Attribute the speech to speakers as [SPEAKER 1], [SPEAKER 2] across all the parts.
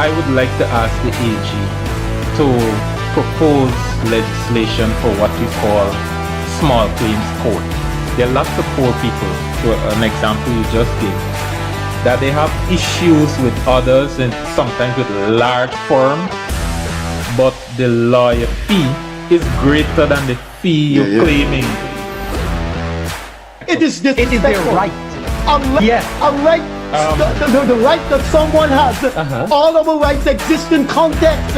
[SPEAKER 1] I would like to ask the AG to propose legislation for what we call small claims court. There are lots of poor people, to an example you just gave, that they have issues with others and sometimes with large firms, but the lawyer fee is greater than the fee you're claiming.
[SPEAKER 2] It is disrespectful.
[SPEAKER 3] It is their right.
[SPEAKER 2] The right that someone has. All of our rights exist in context.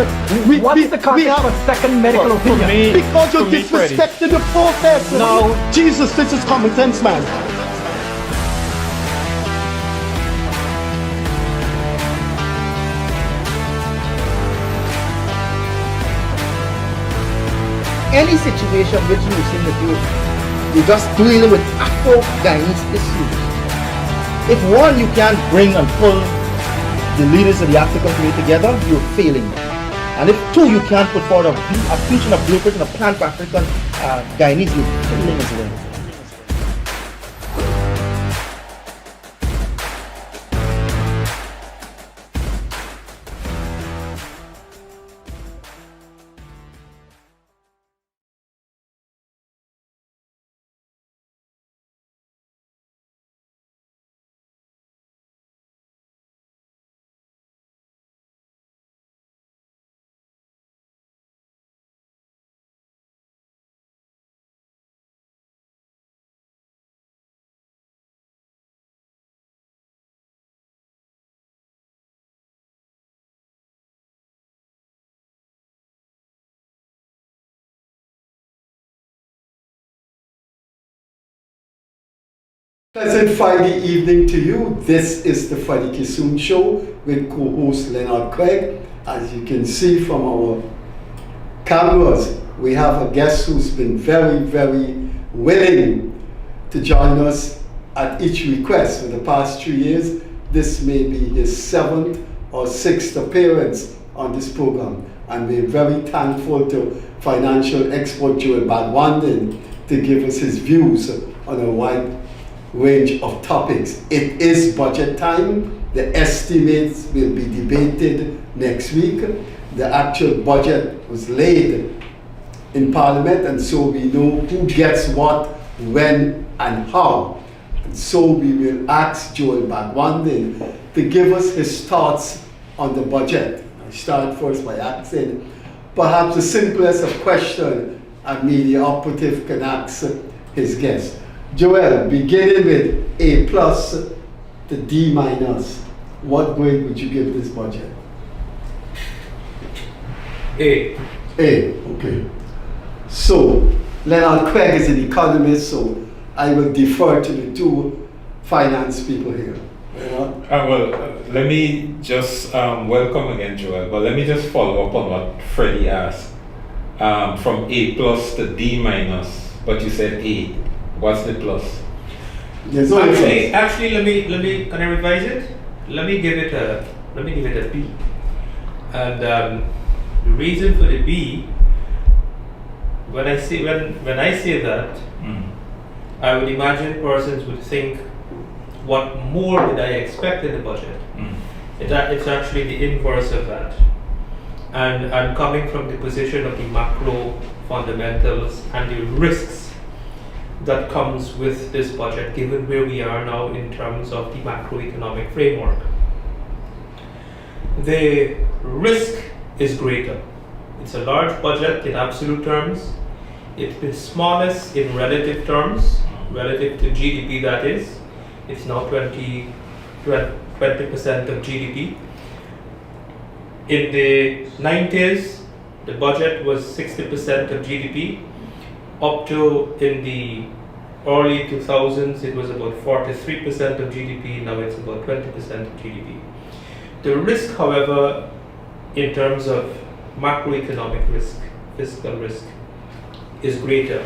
[SPEAKER 3] What's the context of a second medical opinion?
[SPEAKER 2] Because you're disrespecting the process.
[SPEAKER 3] No.
[SPEAKER 2] Jesus, this is common sense, man.
[SPEAKER 4] Any situation which you seem to do, you're just dealing with Afro-Guyanese issues. If one, you can't bring and pull the leaders of the African community together, you're failing. And if two, you can't put forward a future, a blueprint, and a plan for African Guyanese, you're failing as well.
[SPEAKER 5] Pleasant Friday evening to you. This is the Freddie Kissoon Show with co-host Leonard Craig. As you can see from our cameras, we have a guest who's been very, very willing to join us at each request. For the past 3 years, this may be his 7th or 6th appearance on this program. And we're very thankful to financial expert Bhagwandin to give us his views on a wide range of topics. It is budget time. The estimates will be debated next week. The actual budget was laid in Parliament, and so we know who gets what, when, and how. And so we will ask Bhagwandin to give us his thoughts on the budget. I start first by asking perhaps the simplest of questions a media operative can ask his guest. Joel, beginning with A plus to D minus, what grade would you give this budget?
[SPEAKER 6] A.
[SPEAKER 5] A, okay. So, Leonard Craig is an economist, so I will defer to the two finance people here.
[SPEAKER 1] Let me just welcome again, Joel, but let me just follow up on what Freddie asked. From A plus to D minus, but you said A. What's the plus?
[SPEAKER 5] Yes,
[SPEAKER 6] Actually, let me. Can I revise it? Let me give it a B. And the reason for the B, when I say that, I would imagine persons would think, what more did I expect in the budget? It's actually the inverse of that. And I'm coming from the position of the macro fundamentals and the risks that comes with this budget, given where we are now in terms of the macroeconomic framework. The risk is greater. It's a large budget in absolute terms. It's the smallest in relative terms, relative to GDP that is. It's now 20% of GDP. In the 90s, the budget was 60% of GDP. Up to in the early 2000s, it was about 43% of GDP. Now it's about 20% of GDP. The risk, however, in terms of macroeconomic risk, fiscal risk, is greater.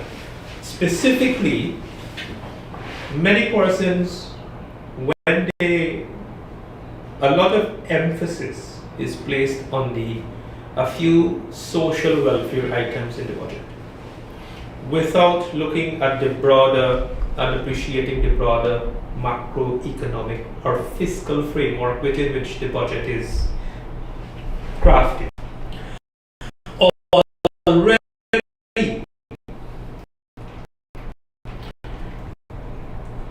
[SPEAKER 6] Specifically, many persons, when a lot of emphasis is placed on a few social welfare items in the budget, without looking at the broader and appreciating the broader macroeconomic or fiscal framework within which the budget is crafted.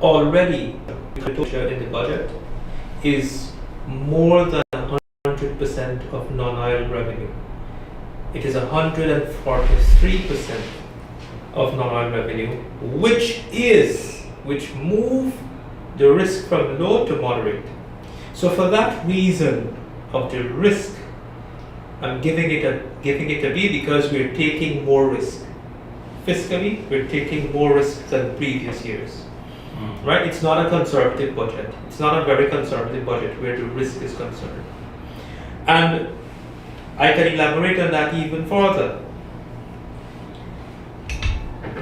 [SPEAKER 6] Already, in the budget is more than 100% of non-oil revenue. It is 143% of non-oil revenue, which move the risk from low to moderate. So for that reason of the risk, I'm giving it a B because we're taking more risk. Fiscally, we're taking more risk than previous years. Right? It's not a conservative budget. It's not a very conservative budget where the risk is concerned. And I can elaborate on that even further.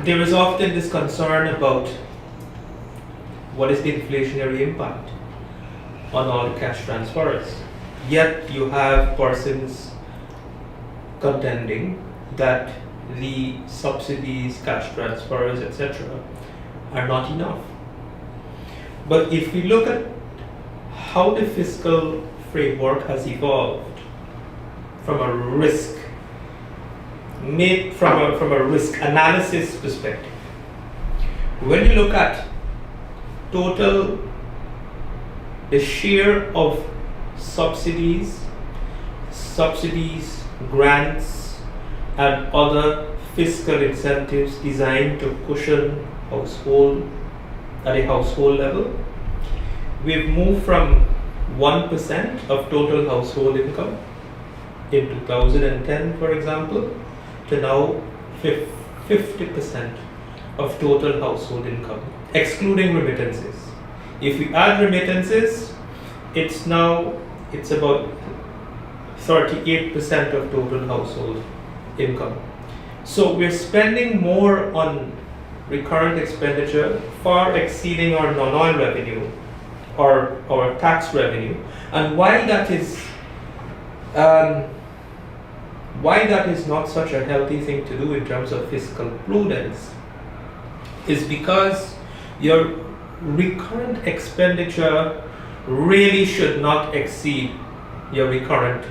[SPEAKER 6] There is often this concern about what is the inflationary impact on all cash transfers. Yet you have persons contending that the subsidies, cash transfers, etc. are not enough. But if we look at how the fiscal framework has evolved from a risk from a risk analysis perspective, when you look at the share of subsidies, grants, and other fiscal incentives designed to cushion at a household level, we've moved from 1% of total household income in 2010, for example, to now 50% of total household income, excluding remittances. If we add remittances, it's about 38% of total household income. So we're spending more on recurrent expenditure, far exceeding our non-oil revenue or our tax revenue. And why that is not such a healthy thing to do in terms of fiscal prudence is because your recurrent expenditure really should not exceed your recurrent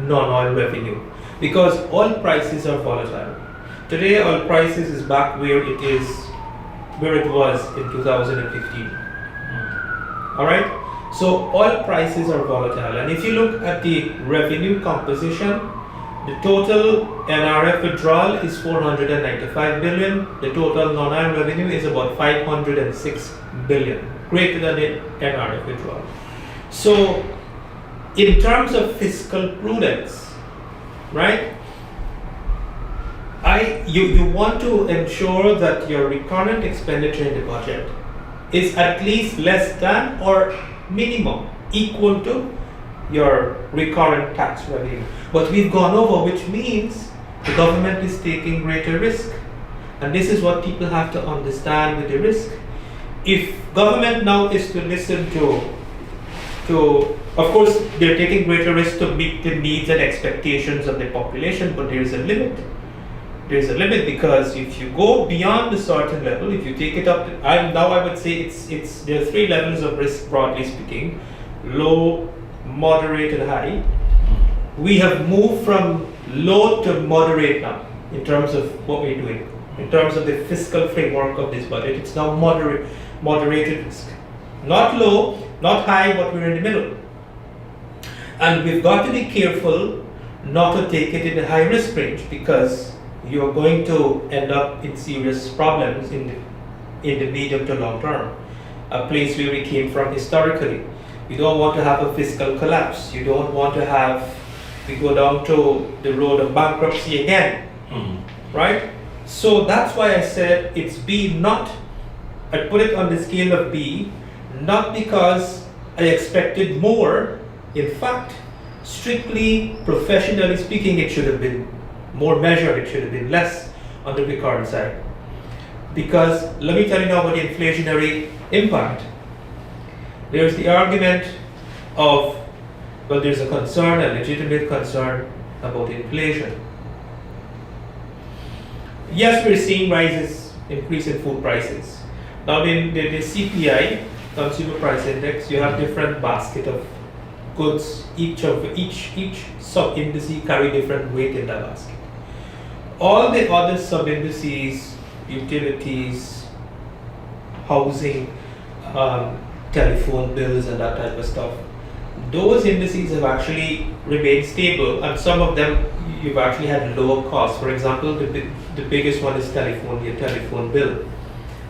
[SPEAKER 6] non-oil revenue, because oil prices are volatile. Today oil prices is back where it was in 2015. All right, so oil prices are volatile, and if you look at the revenue composition, the total NRF withdrawal is 495 billion. The total non-oil revenue is about 506 billion, greater than the NRF withdrawal. So, in terms of fiscal prudence, right? You want to ensure that your recurrent expenditure in the budget is at least less than or minimum equal to your recurrent tax revenue. But we've gone over, which means the government is taking greater risk. And this is what people have to understand with the risk. If government now is to listen to of course, they're taking greater risk to meet the needs and expectations of the population, but there is a limit. There is a limit because if you go beyond a certain level, if you take it up, I would say there are three levels of risk, broadly speaking: low, moderate, and high. We have moved from low to moderate now in terms of what we're doing. In terms of the fiscal framework of this budget, it's now moderated risk. Not low, not high, but we're in the middle. And we've got to be careful not to take it in the high risk range, because you're going to end up in serious problems in the medium to long term. A place where we came from historically. You don't want to have a fiscal collapse. You don't want to we go down to the road of bankruptcy again, right? So that's why I said it's B, I put it on the scale of B, not because I expected more. In fact, strictly professionally speaking, it should have been more measured, it should have been less on the recurrent side. Because let me tell you now about the inflationary impact. There's the argument of, well, there's a legitimate concern about inflation. Yes, we're seeing increase in food prices. Now in the CPI, Consumer Price Index, you have different basket of goods, each sub indice carry different weight in that basket. All the other sub indices, utilities, housing, telephone bills, and that type of stuff, those indices have actually remained stable, and some of them you've actually had lower costs. For example, the biggest one is your telephone bill.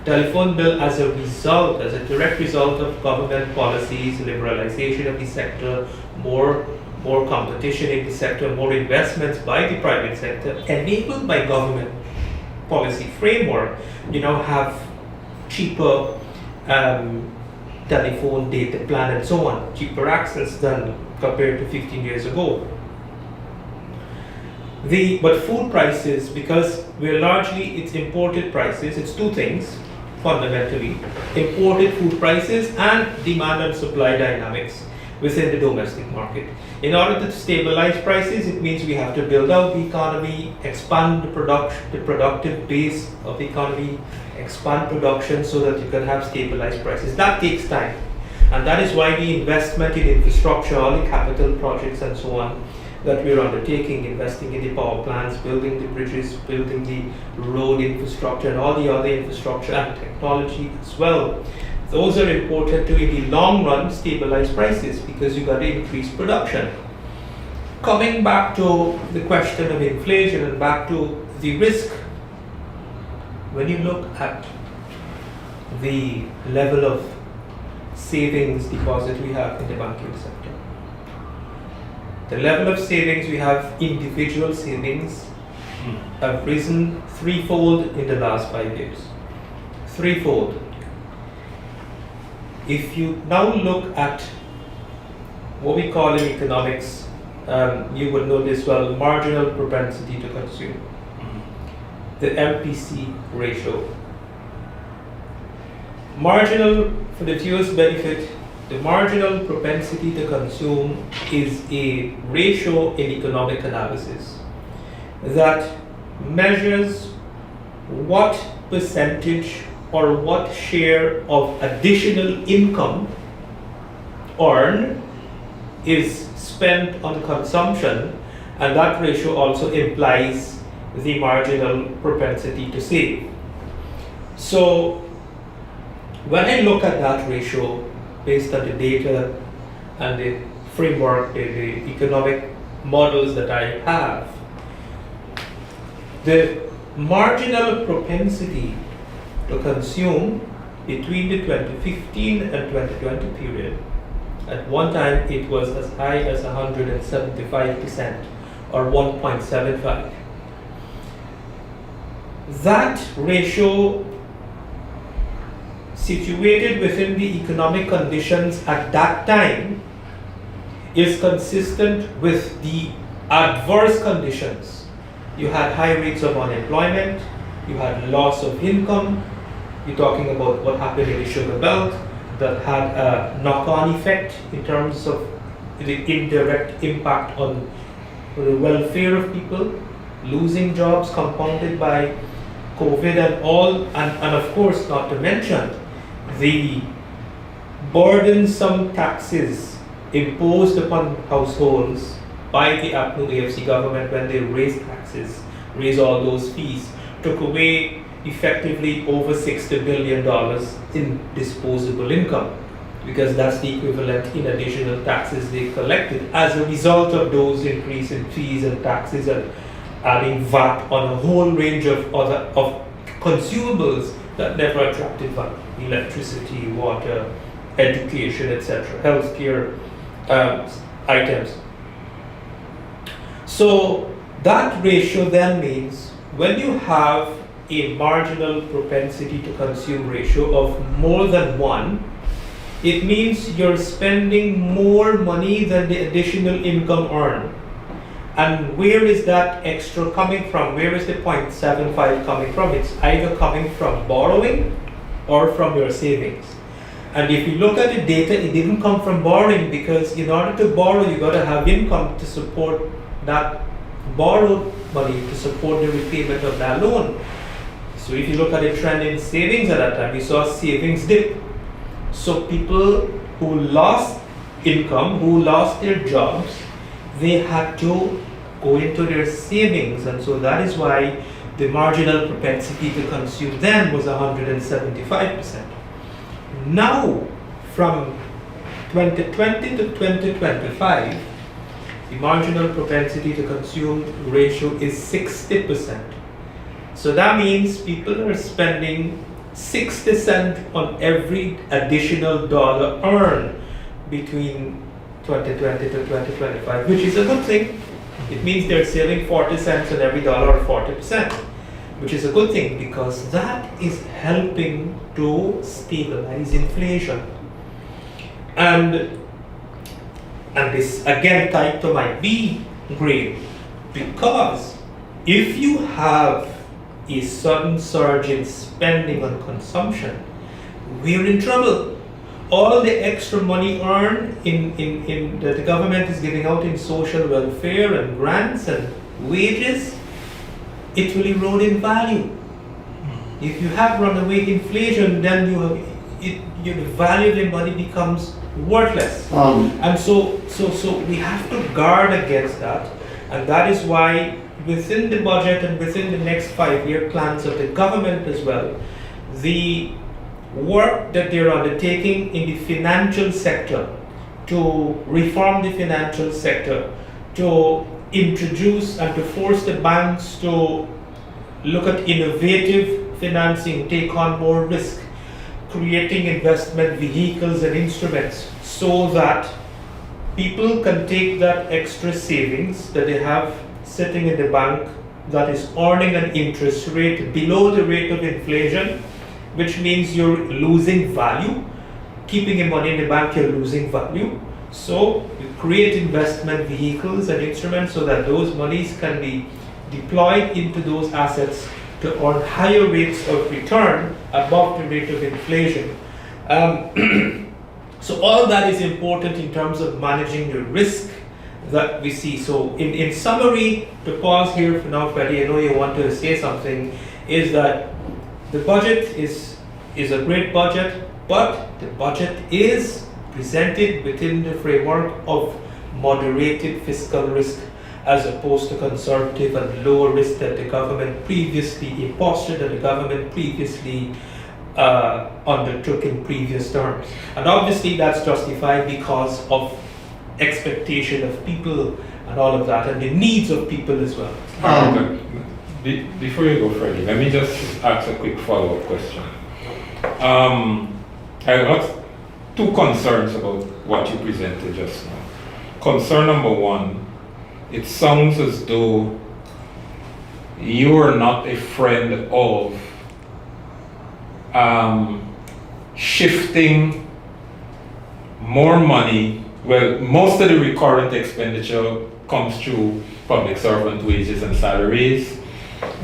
[SPEAKER 6] Telephone bill, as a direct result of government policies, liberalization of the sector, more competition in the sector, more investments by the private sector, enabled by government policy framework, you now have cheaper telephone data plan and so on, cheaper access than compared to 15 years ago. But food prices, because it's imported prices, it's two things fundamentally: imported food prices and demand and supply dynamics within the domestic market. In order to stabilize prices, it means we have to build out the economy, expand the productive base of the economy, expand production so that you can have stabilized prices. That takes time. And that is why the investment in infrastructure, all the capital projects and so on that we're undertaking, investing in the power plants, building the bridges, building the road infrastructure and all the other infrastructure and technology as well, those are important to, in the long run, stabilize prices, because you got to increase production. Coming back to the question of inflation and back to the risk, when you look at the level of savings deposit we have in the banking sector, the level of savings we have, individual savings, have risen threefold in the last 5 years. Threefold. If you now look at what we call in economics, you would know this well, marginal propensity to consume, the MPC ratio. Marginal, for the viewers' benefit, the marginal propensity to consume is a ratio in economic analysis that measures what percentage or what share of additional income earned is spent on consumption, and that ratio also implies the marginal propensity to save. So when I look at that ratio based on the data and the framework, the economic models that I have, the marginal propensity to consume between the 2015 and 2020 period, at one time it was as high as 175% or 1.75. That ratio, situated within the economic conditions at that time, is consistent with the adverse conditions. You had high rates of unemployment, you had loss of income. You're talking about what happened in the sugar belt that had a knock-on effect in terms of the indirect impact on the welfare of people, losing jobs compounded by COVID and all, and of course not to mention the burdensome taxes imposed upon households by the APNU AFC government when they raised taxes, raised all those fees, took away effectively over $60 billion in disposable income, because that's the equivalent in additional taxes they collected as a result of those increase in fees and taxes and adding VAT on a whole range of consumables that never attracted VAT: electricity, water, education, etc., healthcare items. So that ratio then means when you have a marginal propensity to consume ratio of more than 1, it means you're spending more money than the additional income earned. And where is that extra coming from? Where is the 0.75 coming from? It's either coming from borrowing or from your savings. And if you look at the data, it didn't come from borrowing, because in order to borrow, you got to have income to support that borrowed money, to support the repayment of that loan. So if you look at the trend in savings at that time, we saw savings dip. So people who lost income, who lost their jobs, they had to go into their savings, and so that is why the marginal propensity to consume then was 175%. Now, from 2020 to 2025, the marginal propensity to consume ratio is 60%. So that means people are spending 60 cents on every additional dollar earned between 2020 to 2025, which is a good thing. It means they're saving 40 cents on every dollar, or 40%, which is a good thing because that is helping to stabilize inflation. And this again tied to my B grade, because if you have a sudden surge in spending on consumption, we're in trouble. All the extra money earned in that the government is giving out in social welfare and grants and wages, it will erode in value. If you have runaway inflation, then the value of the money becomes worthless. And so we have to guard against that, and that is why within the budget and within the next 5-year plans of the government as well, the work that they're undertaking in the financial sector to reform the financial sector, to introduce and to force the banks to look at innovative financing, take on more risk, creating investment vehicles and instruments so that people can take that extra savings that they have sitting in the bank that is earning an interest rate below the rate of inflation, which means you're losing value. Keeping your money in the bank, you're losing value. So you create investment vehicles and instruments so that those monies can be deployed into those assets to earn higher rates of return above the rate of inflation. So all that is important in terms of managing the risk that we see. So in summary, to pause here for now, Freddie, I know you want to say something, is that the budget is a great budget, but the budget is presented within the framework of moderated fiscal risk as opposed to conservative and lower risk that the government previously imposed, that the government previously undertook in previous terms. And obviously that's justified because of expectation of people and all of that, and the needs of people as well.
[SPEAKER 1] Before you go, Freddie, let me just ask a quick follow-up question. I got two concerns about what you presented just now. Concern number one, it sounds as though you are not a friend of shifting more money. Well, most of the recurrent expenditure comes through public servant wages and salaries,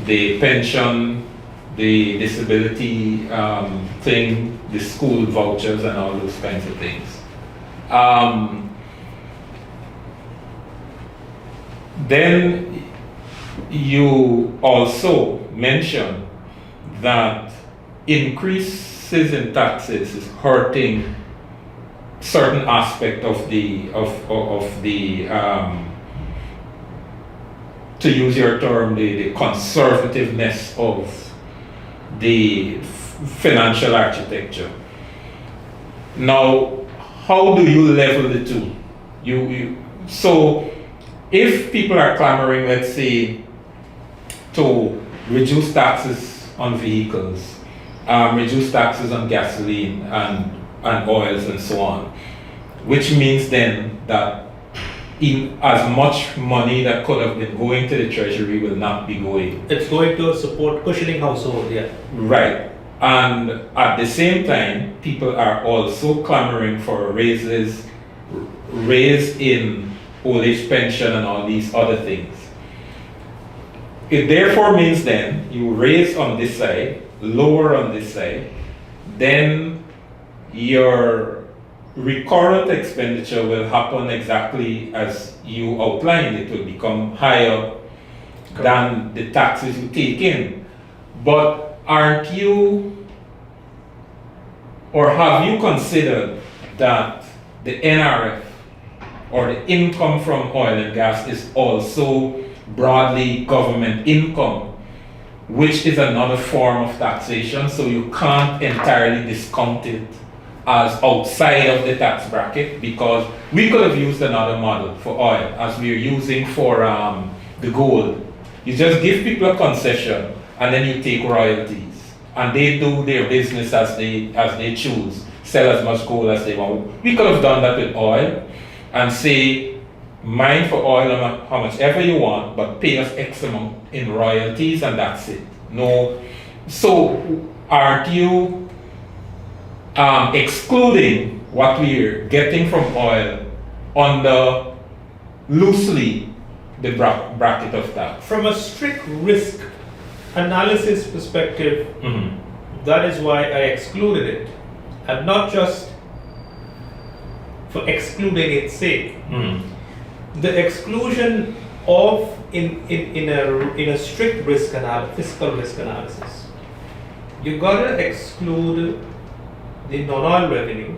[SPEAKER 1] the pension, the disability thing, the school vouchers and all those kinds of things. Then you also mentioned that increases in taxes is hurting certain aspect of the to use your term, the conservativeness of the financial architecture. Now, how do you level the two? So if people are clamoring, let's say, to reduce taxes on vehicles, reduce taxes on gasoline and oils and so on, which means then that as much money that could have been going to the treasury will not be going.
[SPEAKER 6] It's going to support cushioning household, yeah.
[SPEAKER 1] Right. And at the same time, people are also clamoring for raise in old age pension and all these other things. It therefore means then you raise on this side, lower on this side, then your recurrent expenditure will happen exactly as you outlined. It will become higher than the taxes you take in. But aren't you, or have you considered that the NRF or the income from oil and gas is also broadly government income, which is another form of taxation, so you can't entirely discount it as outside of the tax bracket, because we could have used another model for oil as we're using for the gold. You just give people a concession and then you take royalties and they do their business as they choose, sell as much gold as they want. We could have done that with oil and say, mine for oil how much ever you want, but pay us X amount in royalties and that's it. No. So aren't you excluding what we're getting from oil under loosely the bracket of tax?
[SPEAKER 6] From a strict risk analysis perspective, that is why I excluded it, and not just for excluding its sake. The exclusion of in a strict risk fiscal risk analysis, you gotta exclude the non-oil revenue,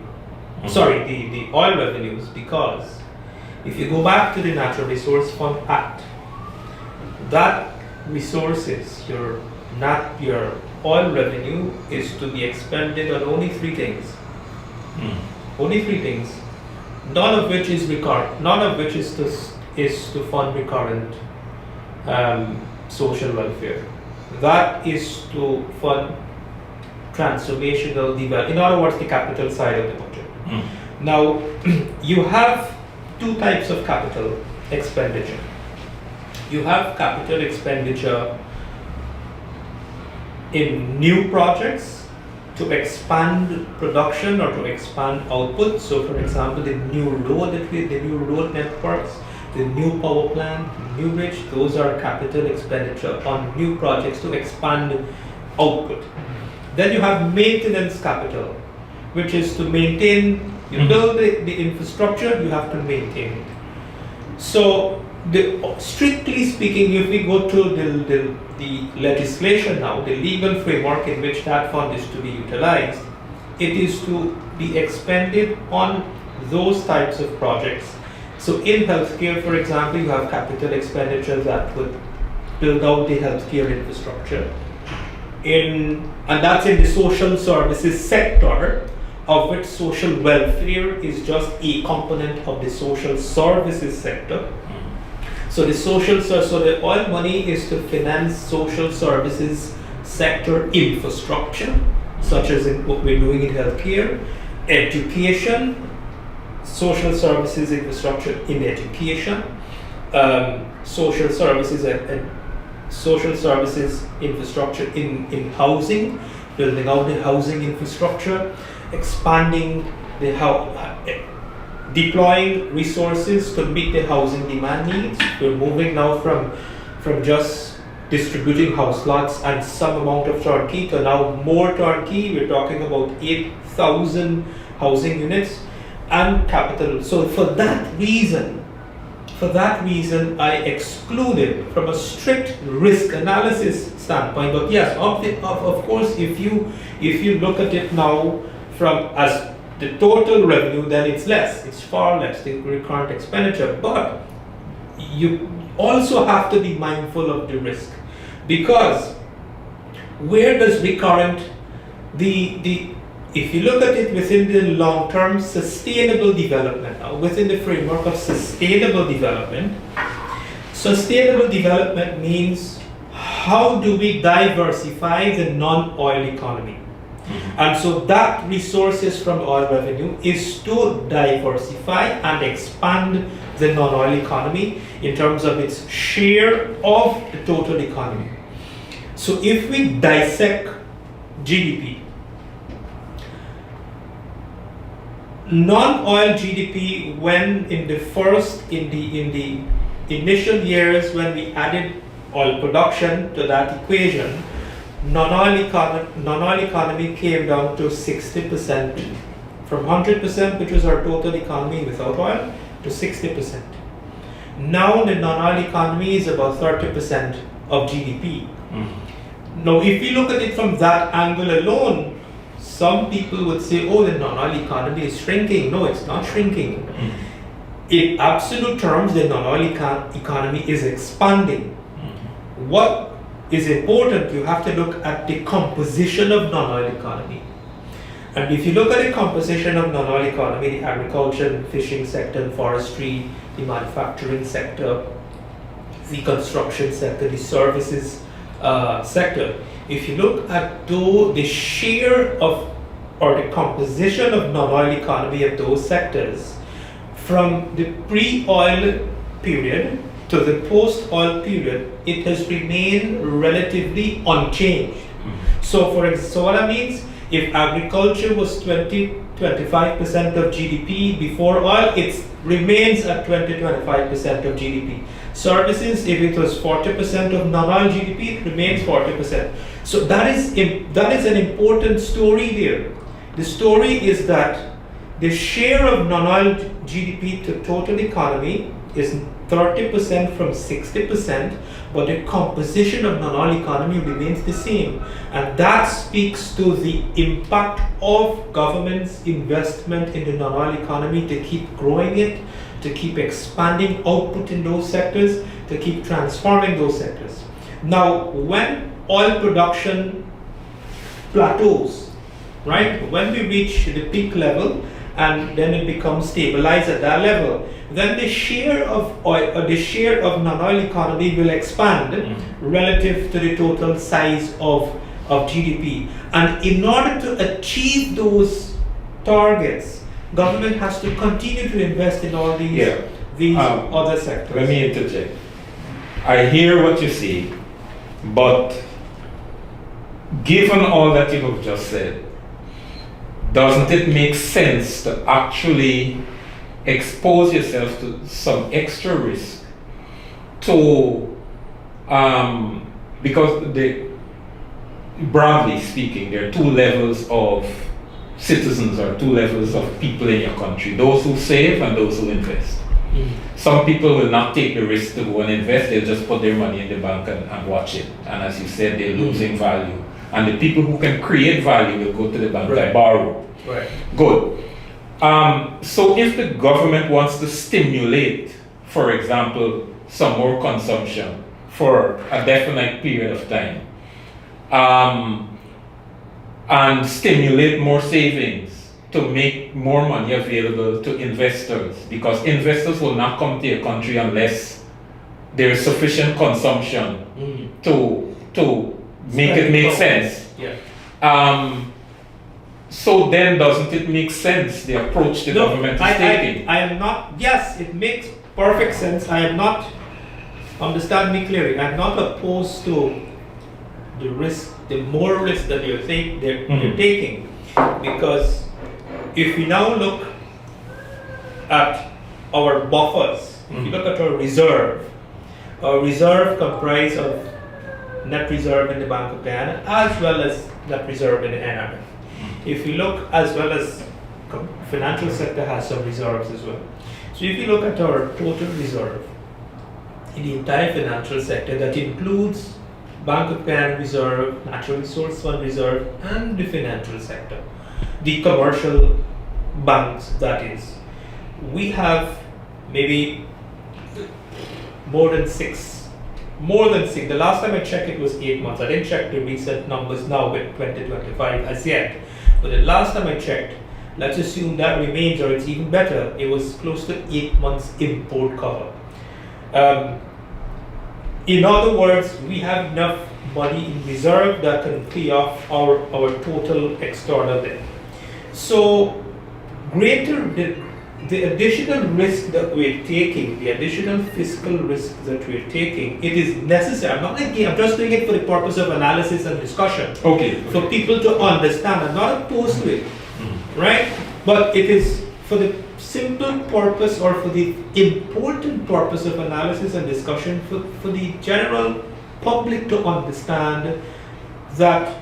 [SPEAKER 6] the oil revenues, because if you go back to the Natural Resource Fund Act, that resources, your oil revenue is to be expended on only three things. Only three things, none of which is to fund recurrent social welfare. That is to fund transformational development. In other words, the capital side of the budget. Now, you have two types of capital expenditure. You have capital expenditure in new projects to expand production or to expand output. So, for example, the new road networks, the new power plant, new bridge, those are capital expenditure on new projects to expand output. Then you have maintenance capital, which is to maintain, you build the infrastructure, you have to maintain it. So, strictly speaking, if we go to the legislation now, the legal framework in which that fund is to be utilized, it is to be expended on those types of projects. So in healthcare, for example, you have capital expenditures that would build out the healthcare infrastructure. And that's in the social services sector, of which social welfare is just a component of the social services sector. So the oil money is to finance social services sector infrastructure, such as in what we're doing in healthcare, education, social services infrastructure in education, social services and social services infrastructure in housing, building out the housing infrastructure, expanding deploying resources to meet the housing demand needs. We're moving now from just distributing house lots and some amount of turnkey to now more turnkey. We're talking about 8,000 housing units and capital. So for that reason, I excluded from a strict risk analysis standpoint. But yes, of course, if you look at it now from as the total revenue, then it's less. It's far less, the recurrent expenditure. But you also have to be mindful of the risk, because where does recurrent if you look at it within the long-term sustainable development, within the framework of sustainable development means how do we diversify the non-oil economy? And so that resources from oil revenue is to diversify and expand the non-oil economy in terms of its share of the total economy. So if we dissect GDP, non-oil GDP, when in the initial years when we added oil production to that equation, non-oil economy came down to 60%, from 100%, which was our total economy without oil, to 60%. Now the non-oil economy is about 30% of GDP. Now if we look at it from that angle alone, some people would say, oh, the non-oil economy is shrinking. No, it's not shrinking. In absolute terms, the non-oil economy is expanding. What is important, you have to look at the composition of non-oil economy. And if you look at the composition of non-oil economy, the agriculture and fishing sector, forestry, the manufacturing sector, the construction sector, the services sector, if you look at the share of or the composition of non-oil economy of those sectors from the pre-oil period to the post-oil period, it has remained relatively unchanged. So what that means, if agriculture was 20-25% of GDP before oil, it remains at 20-25% of GDP. Services, if it was 40% of non-oil GDP, it remains 40%. So that is an important story there. The story is that the share of non-oil GDP to total economy is 30% from 60%, but the composition of non-oil economy remains the same. And that speaks to the impact of government's investment in the non-oil economy to keep growing it, to keep expanding output in those sectors, to keep transforming those sectors. Now, when oil production plateaus, right, when we reach the peak level and then it becomes stabilized at that level, then the share of oil or the share of non-oil economy will expand relative to the total size of GDP. And in order to achieve those targets, government has to continue to invest in all these other sectors.
[SPEAKER 1] Let me interject. I hear what you say, but given all that you have just said, doesn't it make sense to actually expose yourself to some extra risk to because broadly speaking, there are two levels of citizens or two levels of people in your country: those who save and those who invest. Some people will not take the risk to go and invest, they'll just put their money in the bank and watch it, and as you said, they're losing value. And the people who can create value will go to the bank and borrow.
[SPEAKER 6] Right.
[SPEAKER 1] Good. So if the government wants to stimulate, for example, some more consumption for a definite period of time, and stimulate more savings to make more money available to investors, because investors will not come to your country unless there is sufficient consumption to make it make sense.
[SPEAKER 6] Yeah.
[SPEAKER 1] So then doesn't it make sense, the approach the government is taking?
[SPEAKER 6] I am not, yes, it makes perfect sense. I am not, understand me clearly, I am not opposed to the risk, the more risk that they're taking. Because if we now look at our buffers, if you look at our reserve comprised of net reserve in the Bank of Guyana as well as net reserve in the NRF. If you look, as well as financial sector has some reserves as well. So if you look at our total reserve in the entire financial sector, that includes Bank of Guyana reserve, natural resource fund reserve, and the financial sector, the commercial banks, that is, we have maybe more than six. The last time I checked, it was 8 months. I didn't check the recent numbers now with 2025 as yet. But the last time I checked, let's assume that remains, or it's even better, it was close to 8 months import cover. In other words, we have enough money in reserve that can pay off our total external debt. So the additional risk that we're taking, the additional fiscal risk that we're taking, it is necessary. I'm just doing it for the purpose of analysis and discussion.
[SPEAKER 1] Okay.
[SPEAKER 6] For people to understand. I'm not opposed to it, right? But it is for the simple purpose, or for the important purpose of analysis and discussion, for the general public to understand that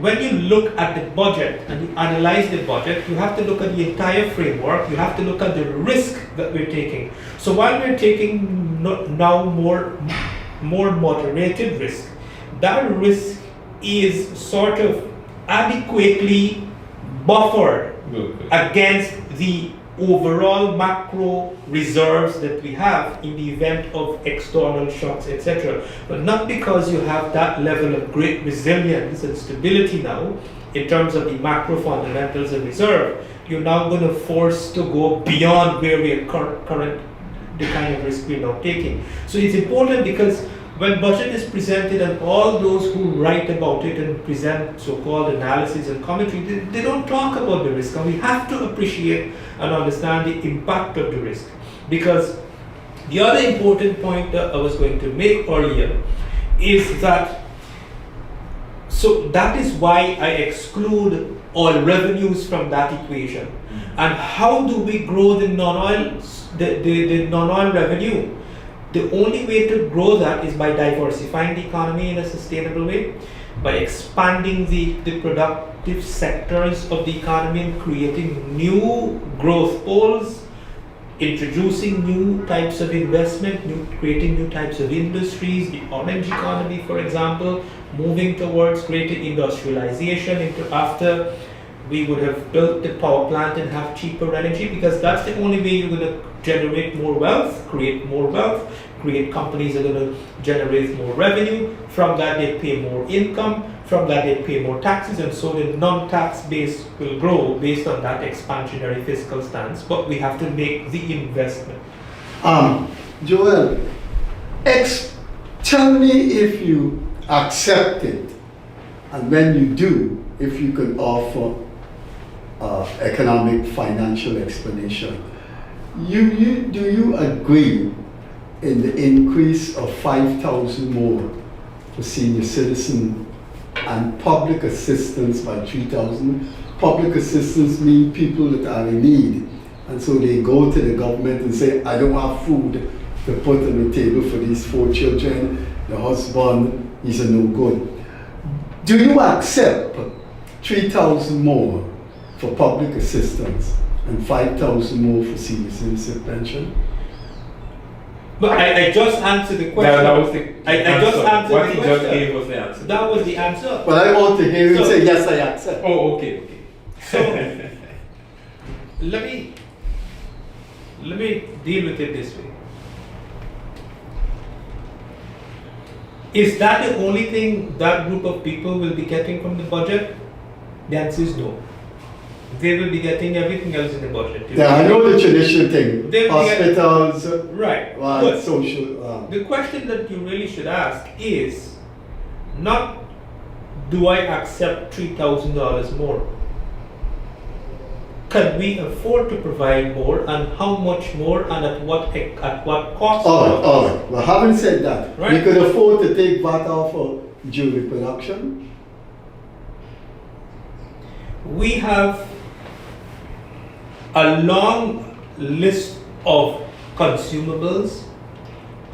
[SPEAKER 6] when you look at the budget and you analyze the budget, you have to look at the entire framework. You have to look at the risk that we're taking. So while we're taking now more moderated risk, that risk is sort of adequately buffered against the overall macro reserves that we have in the event of external shocks, etc. But not because you have that level of great resilience and stability now in terms of the macro fundamentals of reserve, you're now going to force to go beyond where we are current, the kind of risk we're now taking. So it's important because when budget is presented and all those who write about it and present so-called analysis and commentary, they don't talk about the risk, and we have to appreciate and understand the impact of the risk. Because the other important point that I was going to make earlier is that, so that is why I exclude all revenues from that equation. And how do we grow the non-oil revenue? The only way to grow that is by diversifying the economy in a sustainable way, by expanding the productive sectors of the economy and creating new growth poles, introducing new types of investment, creating new types of industries, the orange economy, for example, moving towards greater industrialization after we would have built the power plant and have cheaper energy, because that's the only way you're going to generate more wealth, create companies that are going to generate more revenue. From that they pay more income, from that they pay more taxes, and so the non-tax base will grow based on that expansionary fiscal stance. But we have to make the investment.
[SPEAKER 5] Joel, tell me if you accept it, and when you do, if you could offer economic financial explanation. Do you agree in the increase of 5,000 more for senior citizen and public assistance by 3,000? Public assistance means people that are in need, and so they go to the government and say, I don't have food to put on the table for these 4 children, the husband is a no good. Do you accept 3,000 more for public assistance and 5,000 more for senior citizen pension?
[SPEAKER 6] But I just answered the question.
[SPEAKER 1] That was the
[SPEAKER 6] I just answered
[SPEAKER 1] what
[SPEAKER 6] the
[SPEAKER 1] he
[SPEAKER 6] question.
[SPEAKER 1] just gave was the answer.
[SPEAKER 6] That was the answer.
[SPEAKER 5] But I want to hear you say, yes, I accept.
[SPEAKER 1] Oh, okay.
[SPEAKER 6] So let me deal with it this way. Is that the only thing that group of people will be getting from the budget? The answer is no. They will be getting everything else in the budget.
[SPEAKER 5] Yeah, I know the traditional thing. Hospitals,
[SPEAKER 6] right.
[SPEAKER 5] social.
[SPEAKER 6] The question that you really should ask is not, do I accept $3,000 more? Can we afford to provide more, and how much more, and at what cost?
[SPEAKER 5] All right. Well, having said that,
[SPEAKER 6] right,
[SPEAKER 5] we could afford to take VAT off for jewelry production.
[SPEAKER 6] We have a long list of consumables,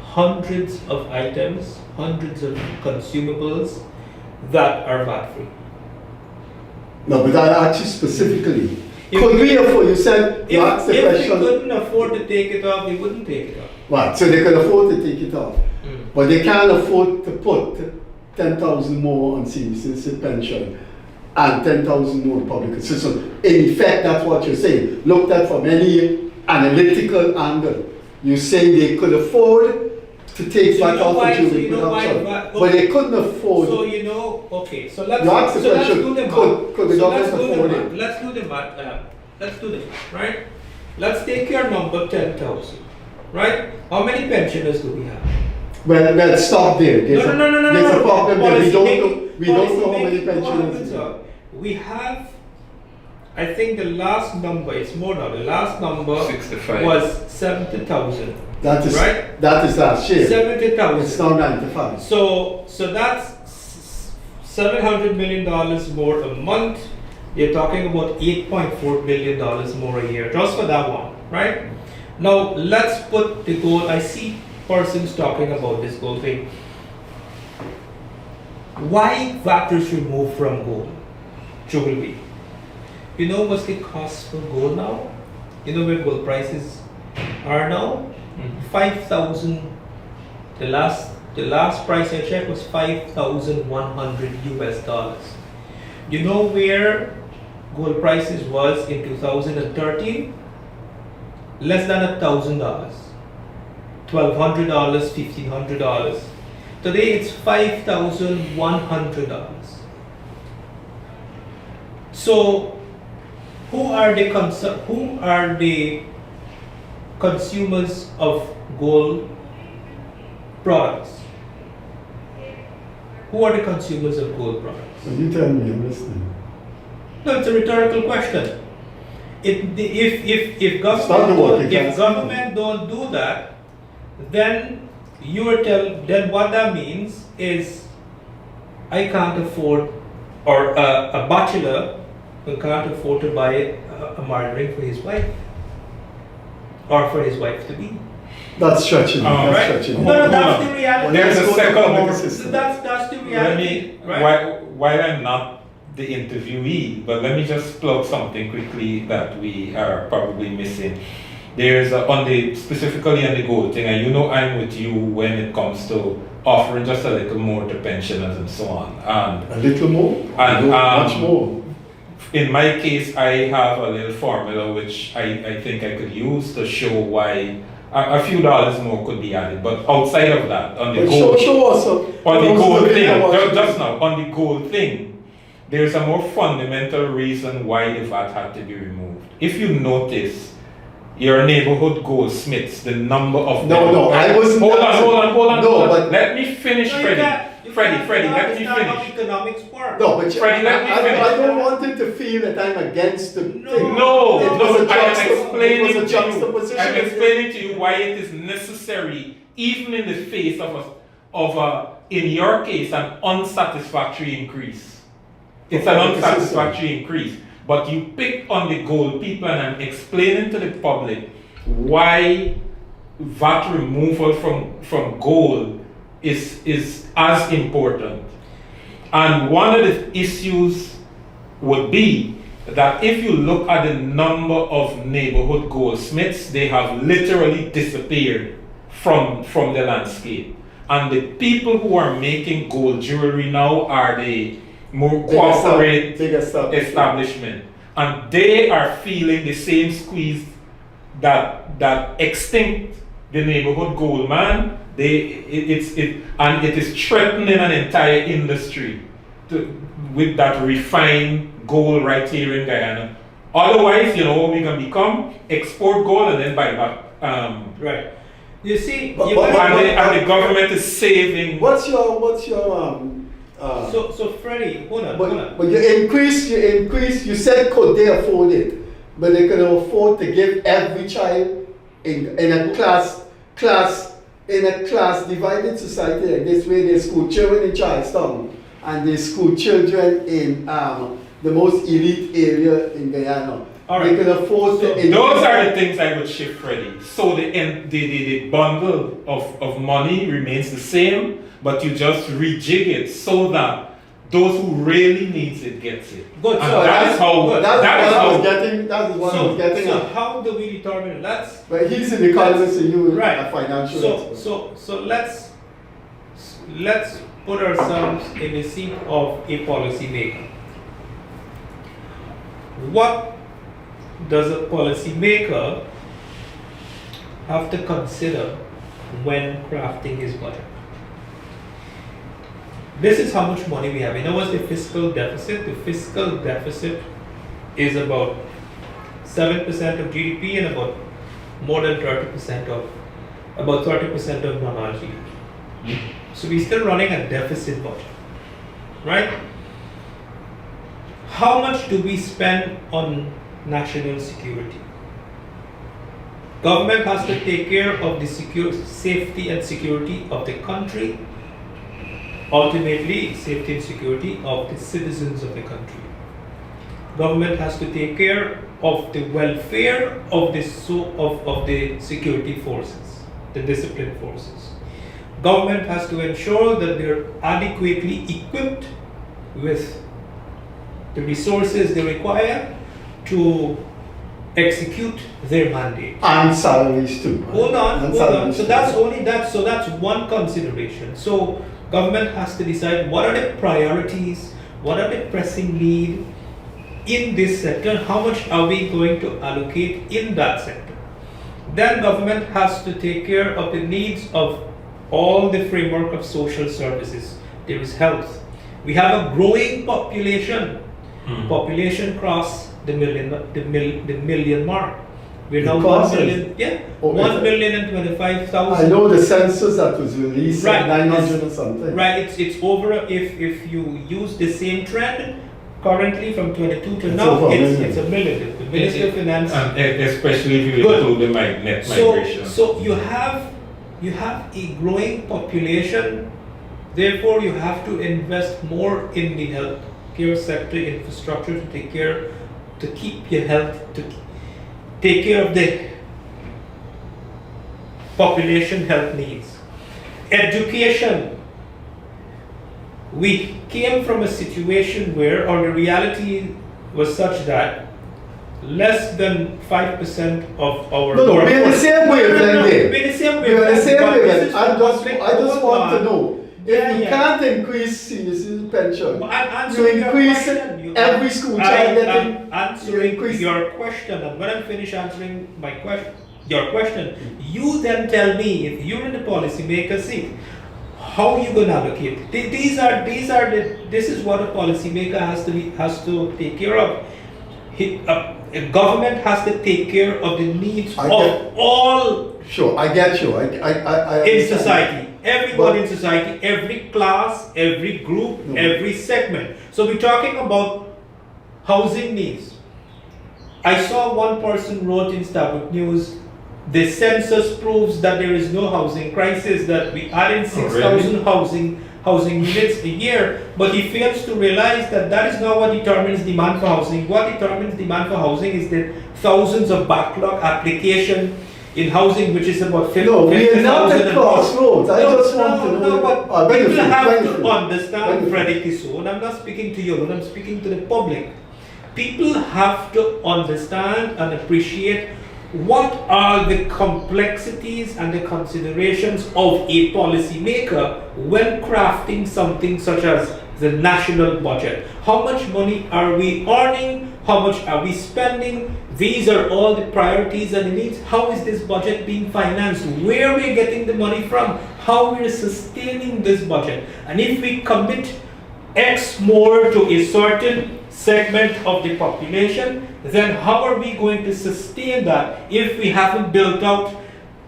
[SPEAKER 6] hundreds of items, hundreds of consumables that are VAT free.
[SPEAKER 5] No, but I asked you specifically. Could we afford, you said, you asked the
[SPEAKER 6] if
[SPEAKER 5] question.
[SPEAKER 6] we couldn't afford to take it off, we wouldn't take it off.
[SPEAKER 5] Right, so they could afford to take it off. But they can't afford to put 10,000 more on senior citizen pension and 10,000 more public assistance. In effect, that's what you're saying. Looked at from any analytical angle, you're saying they could afford to take
[SPEAKER 6] So
[SPEAKER 5] VAT off for jewelry production, but they couldn't afford.
[SPEAKER 6] So you know, okay. So let's
[SPEAKER 5] You asked the
[SPEAKER 6] so let's
[SPEAKER 5] question,
[SPEAKER 6] do the math.
[SPEAKER 5] could the
[SPEAKER 6] So
[SPEAKER 5] government afford it?
[SPEAKER 6] Let's do the math. Let's do this, right? Let's take your number 10,000, right? How many pensioners do we have?
[SPEAKER 5] Well, let's stop there. There's
[SPEAKER 6] No.
[SPEAKER 5] a problem that we don't know. We don't know how
[SPEAKER 6] Policy
[SPEAKER 5] many
[SPEAKER 6] making,
[SPEAKER 5] pensioners.
[SPEAKER 6] we have, I think the last number, it's more now, the last number
[SPEAKER 1] 65.
[SPEAKER 6] was 70,000.
[SPEAKER 5] That is
[SPEAKER 6] right?
[SPEAKER 5] That is last year.
[SPEAKER 6] 70,000.
[SPEAKER 5] It's now 95.
[SPEAKER 6] So that's $700 million more a month. You're talking about $8.4 billion more a year, just for that one, right? Now let's put the goal. I see persons talking about this goal thing. Why VAT is removed from gold? Jewelry. You know what's the cost for gold now? You know where gold prices are now? 5,000. The last price I checked was $5,100 US. You know where gold prices was in 2013? less than $1,000, $1,200, $1,500. Today it's $5,100. So, who are the consumers of gold products? Who are the consumers of gold products?
[SPEAKER 5] So you tell me, I'm listening.
[SPEAKER 6] No, it's a rhetorical question. If government don't do that, then then what that means is I can't afford, or a bachelor who can't afford to buy a marriage ring for his wife, or for his wife to be.
[SPEAKER 5] That's stretching. That's
[SPEAKER 6] Right?
[SPEAKER 5] stretching.
[SPEAKER 6] No, that's the reality.
[SPEAKER 1] There's a second more.
[SPEAKER 6] That's the reality. Right?
[SPEAKER 1] While I'm not the interviewee, but let me just plug something quickly that we are probably missing. There's specifically on the gold thing, and I'm with you when it comes to offering just a little more to pensioners and so on. And
[SPEAKER 5] a little more?
[SPEAKER 1] And
[SPEAKER 5] much more.
[SPEAKER 1] In my case, I have a little formula which I think I could use to show why a few dollars more could be added. But outside of that, on the gold, on the gold thing, just now, on the gold thing, there's a more fundamental reason why the VAT had to be removed. If you notice, your neighborhood goldsmiths, the number of
[SPEAKER 5] I wasn't.
[SPEAKER 1] Hold on.
[SPEAKER 5] No, but
[SPEAKER 1] let me finish, Freddie, let me finish.
[SPEAKER 6] Economics work.
[SPEAKER 5] No, but
[SPEAKER 1] Freddie, let me finish.
[SPEAKER 5] I don't want it to feel that I'm against the thing.
[SPEAKER 1] No,
[SPEAKER 5] It was a
[SPEAKER 1] I'm explaining to you.
[SPEAKER 5] juxtaposition.
[SPEAKER 1] I'm explaining to you why it is necessary, even in the face of in your case, an unsatisfactory increase. It's an unsatisfactory increase. But you pick on the gold people, and I'm explaining to the public why VAT removal from gold is as important. And one of the issues would be that if you look at the number of neighborhood goldsmiths, they have literally disappeared from the landscape. And the people who are making gold jewelry now are the more corporate establishment, and they are feeling the same squeeze that extinct the neighborhood gold man. It is threatening an entire industry with that refined gold right here in Guyana. Otherwise, we can become export gold and then buy back.
[SPEAKER 6] Right. You see,
[SPEAKER 5] and
[SPEAKER 1] the government is saving.
[SPEAKER 5] What's your
[SPEAKER 6] So Freddie, hold on.
[SPEAKER 5] But you increase, you said could they afford it? But they can afford to give every child in a class divided society like this, where they school children in Charlestown and they school children in the most elite area in Guyana.
[SPEAKER 6] All right.
[SPEAKER 5] They can afford to.
[SPEAKER 1] Those are the things I would shift, Freddie. So the bundle of money remains the same, but you just rejig it so that those who really needs it gets it.
[SPEAKER 6] Good.
[SPEAKER 1] And that is how.
[SPEAKER 5] That is what I was getting
[SPEAKER 6] So
[SPEAKER 5] at.
[SPEAKER 6] how do we determine that?
[SPEAKER 5] But he's an economist and you
[SPEAKER 6] Right.
[SPEAKER 5] a financial expert.
[SPEAKER 6] So let's put ourselves in the seat of a policy maker. What does a policy maker have to consider when crafting his budget? This is how much money we have. You know what's the fiscal deficit? The fiscal deficit is about 7% of GDP and about more than 30% of non-GDP. So we're still running a deficit budget, right? How much do we spend on national security? Government has to take care of the safety and security of the country. Ultimately, safety and security of the citizens of the country. Government has to take care of the welfare of the security forces, the disciplined forces. Government has to ensure that they're adequately equipped with the resources they require to execute their mandate.
[SPEAKER 5] And salaries too. Right?
[SPEAKER 6] Hold on. So
[SPEAKER 5] too.
[SPEAKER 6] that's one consideration. So government has to decide what are the priorities, what are the pressing need in this sector, how much are we going to allocate in that sector. then government has to take care of the needs of all the framework of social services. There is health. We have a growing population. Population crossed the million mark. We're now 1 million. Yeah,
[SPEAKER 5] Oh,
[SPEAKER 6] 1,025,000.
[SPEAKER 5] I know the census that was released
[SPEAKER 6] Right,
[SPEAKER 5] at 900 or something.
[SPEAKER 6] Right, it's over. If you use the same trend currently from 22 to
[SPEAKER 5] It's
[SPEAKER 6] now,
[SPEAKER 5] over a
[SPEAKER 6] it's
[SPEAKER 5] million.
[SPEAKER 6] a million. The Ministry of Finance.
[SPEAKER 1] And especially if you
[SPEAKER 6] Good.
[SPEAKER 1] include the net migration.
[SPEAKER 6] So you have a growing population. Therefore, you have to invest more in the healthcare sector infrastructure to keep your health, to take care of the population health needs. Education. We came from a situation where, or the reality was such that less than 5% of our
[SPEAKER 5] No, we're in the same wavelength there.
[SPEAKER 6] We're in the same
[SPEAKER 5] We're in the same
[SPEAKER 6] but
[SPEAKER 5] wavelength.
[SPEAKER 6] this is
[SPEAKER 5] I just
[SPEAKER 6] public
[SPEAKER 5] want to
[SPEAKER 6] overall.
[SPEAKER 5] know, if you can't increase senior citizen pension,
[SPEAKER 6] I'm
[SPEAKER 5] you
[SPEAKER 6] answering your
[SPEAKER 5] increase
[SPEAKER 6] question. You-
[SPEAKER 5] every school child
[SPEAKER 6] I
[SPEAKER 5] getting,
[SPEAKER 6] am answering
[SPEAKER 5] increase-
[SPEAKER 6] your question, and when I'm finished answering your question, you then tell me, if you're in the policymaker seat, how you gonna allocate? This is what a policymaker has to take care of. A government has to take care of the needs
[SPEAKER 5] I
[SPEAKER 6] of
[SPEAKER 5] get-
[SPEAKER 6] all
[SPEAKER 5] sure, I get you, I
[SPEAKER 6] in
[SPEAKER 5] understand.
[SPEAKER 6] society. Everyone
[SPEAKER 5] But-
[SPEAKER 6] in society, every class, every group,
[SPEAKER 5] No.
[SPEAKER 6] every segment. So we're talking about housing needs. I saw one person wrote in Starbuck News, the census proves that there is no housing crisis, that we are in 6,000 housing units a year, but he fails to realize that that is not what determines demand for housing. What determines demand for housing is the thousands of backlog application in housing, which is about 50,000.
[SPEAKER 5] No, we are not at crossroads. I just want to know.
[SPEAKER 6] But people have to
[SPEAKER 5] benefit.
[SPEAKER 6] understand, Freddie Kissoon, I'm not speaking to you, I'm speaking to the public. People have to understand and appreciate what are the complexities and the considerations of a policymaker when crafting something such as the national budget. How much money are we earning? How much are we spending? These are all the priorities and the needs. How is this budget being financed? Where we're getting the money from? How we're sustaining this budget? And if we commit X more to a certain segment of the population, then how are we going to sustain that if we haven't built out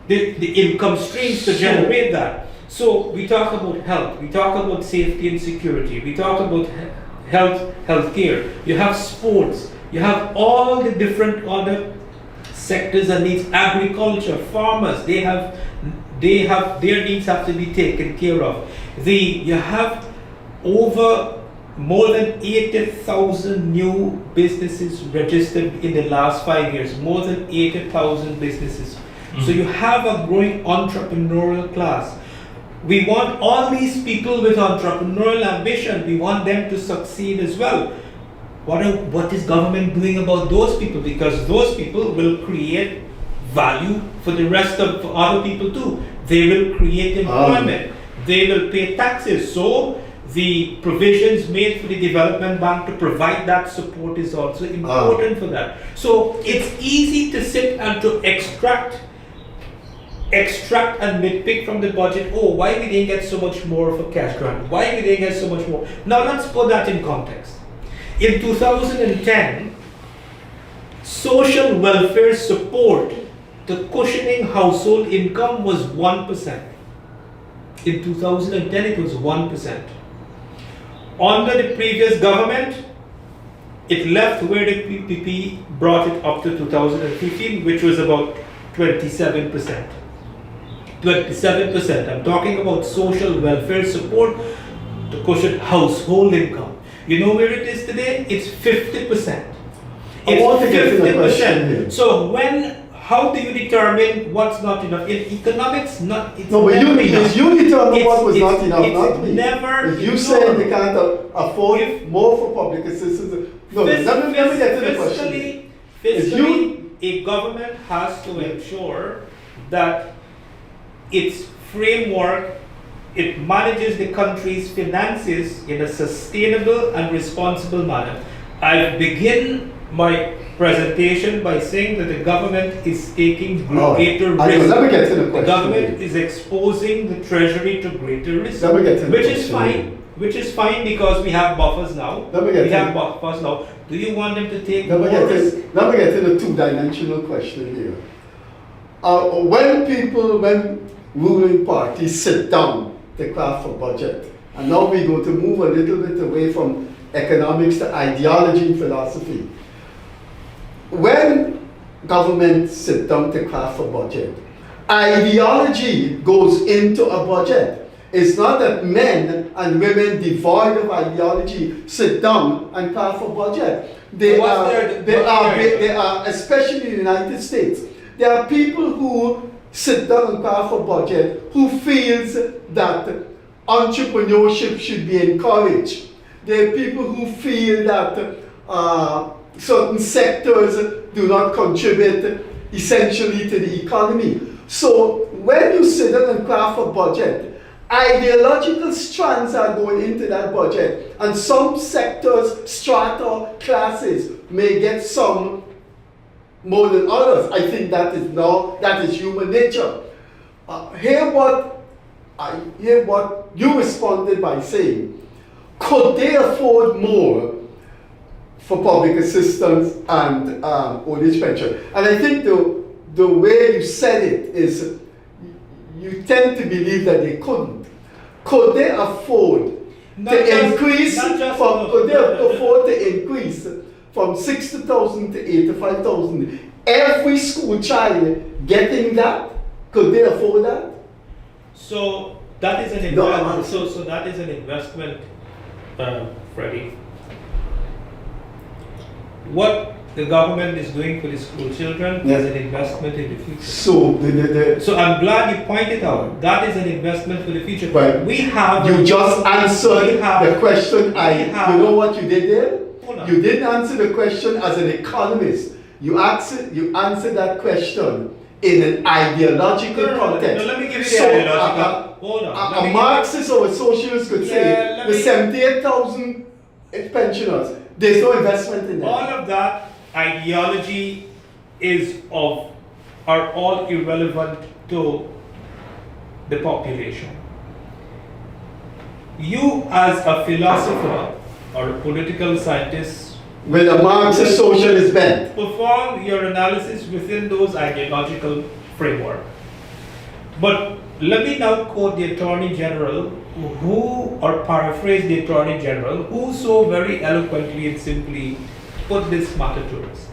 [SPEAKER 6] the income streams to generate that? So we talk about health, we talk about safety and security, we talk about healthcare, you have sports, you have all the different other sectors and needs, agriculture, farmers, their needs have to be taken care of. You have over more than 80,000 new businesses registered in the last 5 years, more than 80,000 businesses. So you have a growing entrepreneurial class. We want all these people with entrepreneurial ambition, we want them to succeed as well. What is government doing about those people? Because those people will create value for the rest of other people too. They will create employment. They will pay taxes. So the provisions made for the development bank to provide that support is also important for that. So it's easy to sit and to extract and nitpick from the budget. Oh, why we didn't get so much more for cash grant? Why we didn't get so much more? Now let's put that in context. In 2010, social welfare support to cushioning household income was 1%. In 2010, it was 1%. Under the previous government, it left where the PPP brought it up to 2015, which was about 27%. 27%. I'm talking about social welfare support to cushion household income. You know where it is today? It's 50%.
[SPEAKER 5] I want to get to the question here.
[SPEAKER 6] So how do you determine what's not enough? In economics, it's
[SPEAKER 5] No, but
[SPEAKER 6] never enough.
[SPEAKER 5] you determine what was
[SPEAKER 6] It's-
[SPEAKER 5] not enough,
[SPEAKER 6] it's
[SPEAKER 5] not me.
[SPEAKER 6] never
[SPEAKER 5] If you
[SPEAKER 6] enough.
[SPEAKER 5] say they can't afford
[SPEAKER 6] If-
[SPEAKER 5] more for public assistance, no, let me get to the question.
[SPEAKER 6] Fiscally, a government has to ensure that its framework, it manages the country's finances in a sustainable and responsible manner. I begin my presentation by saying that the government is taking
[SPEAKER 5] All right.
[SPEAKER 6] greater
[SPEAKER 5] I know,
[SPEAKER 6] risk.
[SPEAKER 5] let me get to the
[SPEAKER 6] The
[SPEAKER 5] question.
[SPEAKER 6] government is exposing the treasury to greater risk,
[SPEAKER 5] Let me get to the
[SPEAKER 6] which is
[SPEAKER 5] question.
[SPEAKER 6] fine. Which is fine because we have buffers now.
[SPEAKER 5] Let me get
[SPEAKER 6] We
[SPEAKER 5] to
[SPEAKER 6] have
[SPEAKER 5] it.
[SPEAKER 6] buffers now. Do you want them to take
[SPEAKER 5] Let
[SPEAKER 6] more
[SPEAKER 5] me
[SPEAKER 6] risk?
[SPEAKER 5] get to the two-dimensional question here. When ruling parties sit down to craft a budget, and now we're going to move a little bit away from economics to ideology and philosophy. When governments sit down to craft a budget, ideology goes into a budget. It's not that men and women devoid of ideology sit down and craft a budget. They are, especially in the United States, there are people who sit down and craft a budget who feels that entrepreneurship should be encouraged. There are people who feel that certain sectors do not contribute essentially to the economy. So when you sit down and craft a budget, ideological strands are going into that budget, and some sectors, strata, classes may get some more than others. I think that is human nature. Hear what you responded by saying. Could they afford more for public assistance and old age pension? And I think the way you said it is you tend to believe that they couldn't. Could they afford increase from 60,000 to 85,000? Every school child getting that? Could they afford that?
[SPEAKER 6] So that is an investment. So that is an investment, Freddie. What the government is doing for the school children is an investment in the future.
[SPEAKER 5] So
[SPEAKER 6] So I'm glad you pointed out that is an investment for the future.
[SPEAKER 5] Right.
[SPEAKER 6] We have.
[SPEAKER 5] You just answered the question. You know what you did there?
[SPEAKER 6] Hold on.
[SPEAKER 5] You didn't answer the question as an economist. You answered that question in an ideological context.
[SPEAKER 6] No, let me give you the ideological. Hold on.
[SPEAKER 5] A Marxist or a socialist could say the 78,000 pensioners, there's no investment in that.
[SPEAKER 6] All of that ideology are all irrelevant to the population. You as a philosopher or a political scientist
[SPEAKER 5] with a Marxist socialist bent,
[SPEAKER 6] perform your analysis within those ideological framework. But let me now quote the Attorney General or paraphrase the Attorney General, who so very eloquently and simply put this matter to rest,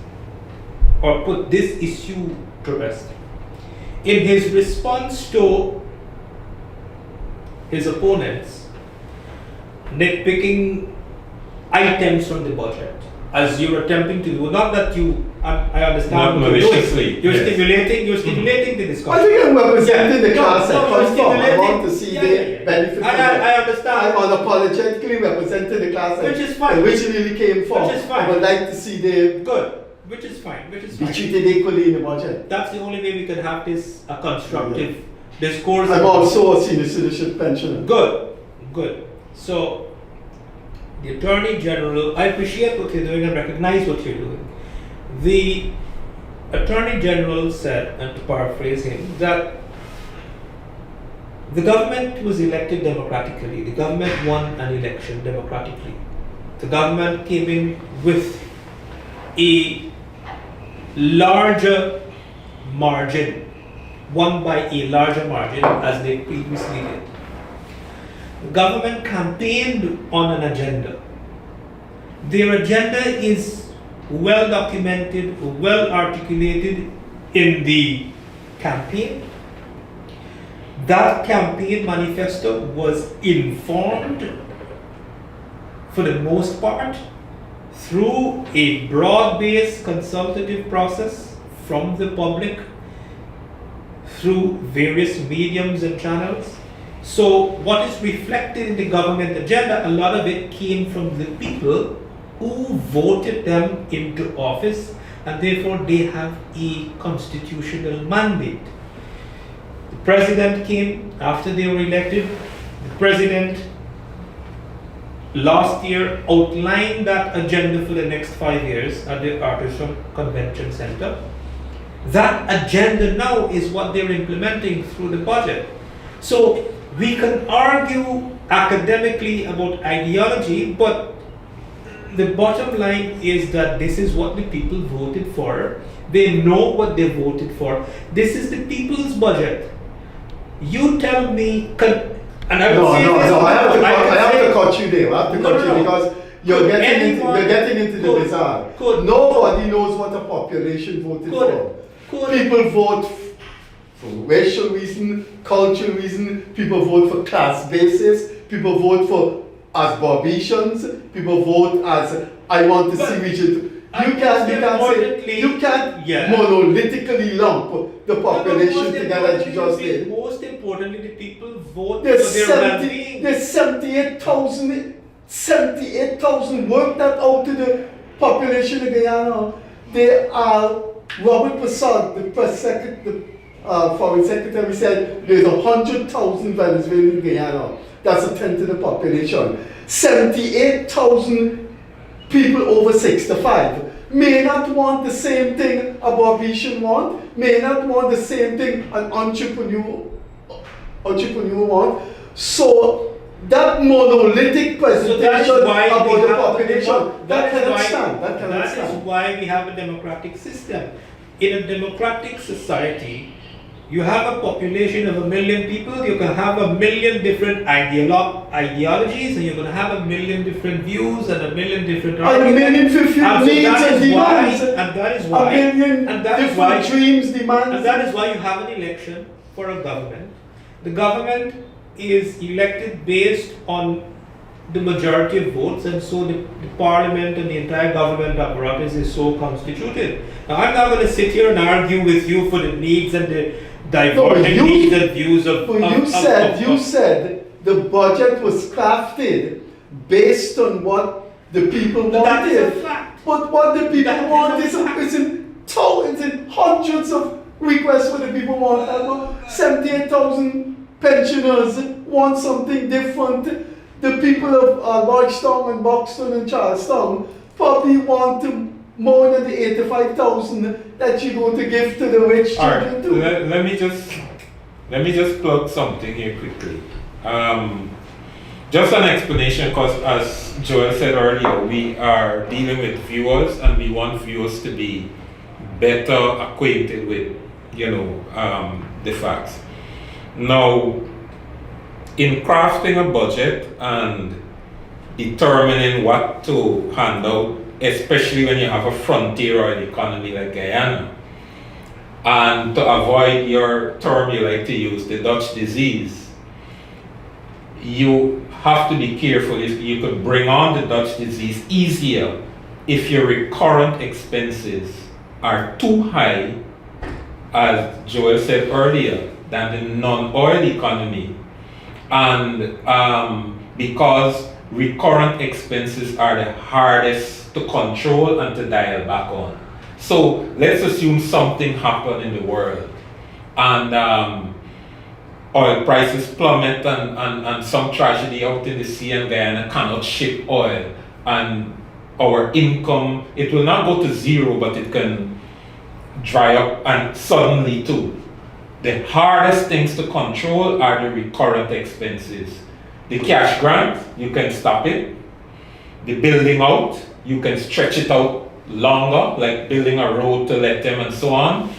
[SPEAKER 6] or put this issue to rest. In his response to his opponents nitpicking items from the budget, as you're attempting to do, not that I understand
[SPEAKER 1] Not
[SPEAKER 6] what you're doing.
[SPEAKER 1] maliciously,
[SPEAKER 6] You're
[SPEAKER 1] yes.
[SPEAKER 6] stimulating the discussion.
[SPEAKER 5] I think I'm representing the class I come from. I
[SPEAKER 6] stimulating-
[SPEAKER 5] want to see the benefit from it.
[SPEAKER 6] I understand.
[SPEAKER 5] I'm unapologetically representing the class
[SPEAKER 6] Which
[SPEAKER 5] I
[SPEAKER 6] is fine.
[SPEAKER 5] originally came from.
[SPEAKER 6] Which is fine.
[SPEAKER 5] I would like to see the
[SPEAKER 6] Good. Which is fine.
[SPEAKER 5] be treated equally in the budget.
[SPEAKER 6] That's the only way we can have this a constructive discourse.
[SPEAKER 5] I'm also a senior citizen pensioner.
[SPEAKER 6] Good. So, the Attorney General, I appreciate what you're doing and recognize what you're doing. The Attorney General said, and to paraphrase him, that the government was elected democratically. The government won an election democratically. The government came in with a larger margin, won by a larger margin as they previously did. The government campaigned on an agenda. Their agenda is well documented, well articulated in the campaign. That campaign manifesto was informed, for the most part, through a broad-based consultative process from the public, through various mediums and channels. So what is reflected in the government agenda, a lot of it came from the people who voted them into office, and therefore they have a constitutional mandate. The president came after they were elected. The president last year outlined that agenda for the next 5 years at the Artificial Convention Center. That agenda now is what they're implementing through the budget. So we can argue academically about ideology, but the bottom line is that this is what the people voted for. They know what they voted for. This is the people's budget. You tell me, and I will say this.
[SPEAKER 5] I have to cut you there. I have to cut you because you're
[SPEAKER 6] Could
[SPEAKER 5] getting
[SPEAKER 6] anyone-
[SPEAKER 5] into the bizarre.
[SPEAKER 6] could-
[SPEAKER 5] Nobody knows what the population voted for. People vote for racial reason, cultural reason. People vote for class basis. People vote for as Barbicians. People vote as I want to
[SPEAKER 6] But-
[SPEAKER 5] see region. You can't
[SPEAKER 6] Yeah.
[SPEAKER 5] monolithically lump the population
[SPEAKER 6] Most
[SPEAKER 5] together as you just
[SPEAKER 6] importantly,
[SPEAKER 5] did.
[SPEAKER 6] Most importantly, the people vote
[SPEAKER 5] There's
[SPEAKER 6] for their well-being.
[SPEAKER 5] 78,000 work that out to the population of Guyana. They are, Robert Prasad, the press secretary, foreign secretary said there's 100,000 Venezuelans in Guyana. That's a tenth of the population. 78,000 people over 65 may not want the same thing a Barbician want, may not want the same thing an entrepreneur want. So that monolithic presentation
[SPEAKER 6] That is why
[SPEAKER 5] about
[SPEAKER 6] we
[SPEAKER 5] the
[SPEAKER 6] have
[SPEAKER 5] population, that cannot
[SPEAKER 6] why-
[SPEAKER 5] stand. That cannot
[SPEAKER 6] That is
[SPEAKER 5] stand.
[SPEAKER 6] why we have a democratic system. In a democratic society, you have a population of 1 million people, you can have 1 million different ideologies, and you're going to have 1 million different views and 1 million different
[SPEAKER 5] And 1,050,000
[SPEAKER 6] And so
[SPEAKER 5] needs
[SPEAKER 6] that
[SPEAKER 5] and
[SPEAKER 6] is why-
[SPEAKER 5] demands.
[SPEAKER 6] and that is
[SPEAKER 5] A
[SPEAKER 6] why-
[SPEAKER 5] million
[SPEAKER 6] and that is
[SPEAKER 5] different
[SPEAKER 6] why-
[SPEAKER 5] dreams, demands.
[SPEAKER 6] And that is why you have an election for a government. The government is elected based on the majority of votes, and so the parliament and the entire government apparatus is so constituted. Now, I'm not going to sit here and argue with you for the needs and the diverging needs and views of.
[SPEAKER 5] You said the budget was crafted based on what the people wanted.
[SPEAKER 6] That is a fact.
[SPEAKER 5] But what the people
[SPEAKER 6] That is
[SPEAKER 5] want
[SPEAKER 6] a
[SPEAKER 5] is
[SPEAKER 6] fact.
[SPEAKER 5] in hundreds of requests what the people want. 78,000 pensioners want something different. The people of Lordstown and Buxton and Charlestown probably want more than the 85,000 that you're going to give to the rich children
[SPEAKER 1] Alright,
[SPEAKER 5] too.
[SPEAKER 1] let me just plug something here quickly. Just an explanation, because as Joel said earlier, we are dealing with viewers and we want viewers to be better acquainted with, the facts. Now, in crafting a budget and determining what to hand out, especially when you have a frontier or an economy like Guyana, and to avoid your term you like to use, the Dutch disease, you have to be careful. If you could bring on the Dutch disease easier if your recurrent expenses are too high, as Joel said earlier, than the non-oil economy. And because recurrent expenses are the hardest to control and to dial back on. So let's assume something happened in the world and oil prices plummet and some tragedy out in the sea and Guyana cannot ship oil, and our income, it will not go to zero, but it can dry up and suddenly too. The hardest things to control are the recurrent expenses. The cash grant, you can stop it. The building out, you can stretch it out longer, like building a road to let them and so on.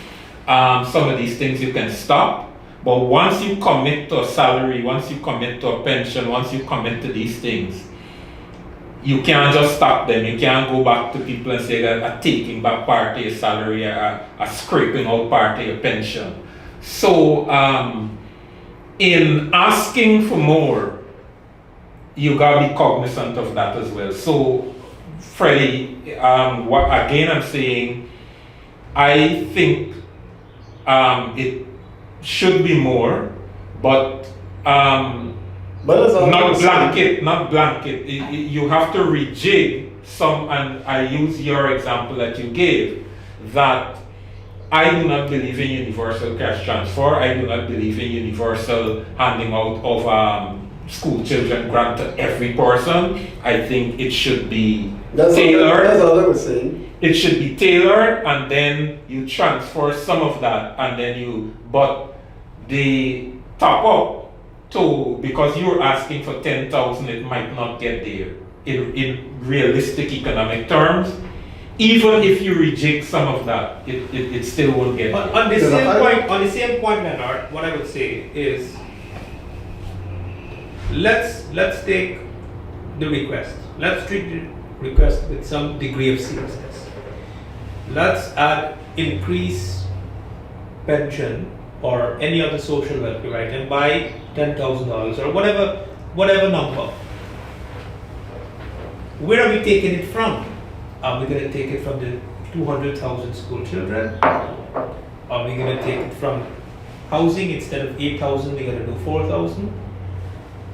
[SPEAKER 1] Some of these things you can stop. But once you commit to a salary, once you commit to a pension, once you commit to these things, you can't just stop them. You can't go back to people and say that I'm taking back part of your salary, or scraping out part of your pension. So in asking for more, you gotta be cognizant of that as well. So Freddie, again I'm saying, I think it should be more, but not blanket. You have to rejig some, and I use your example that you gave, that I do not believe in universal cash transfer. I do not believe in universal handing out of school children grant to every person. I think it should be
[SPEAKER 5] That's
[SPEAKER 1] tailored.
[SPEAKER 5] That's all I was saying.
[SPEAKER 1] It should be tailored, and then you transfer some of that, and then but the top up to, because you're asking for 10,000, it might not get there in realistic economic terms. Even if you reject some of that, it still won't get there.
[SPEAKER 6] On the same point, Leonard, what I would say is, let's take the request. Let's treat the request with some degree of seriousness. Let's add increase pension or any other social welfare item by $10,000 or whatever number. Where are we taking it from? Are we going to take it from the 200,000 school children? Are we going to take it from housing? Instead of 8,000, we're going to do 4,000?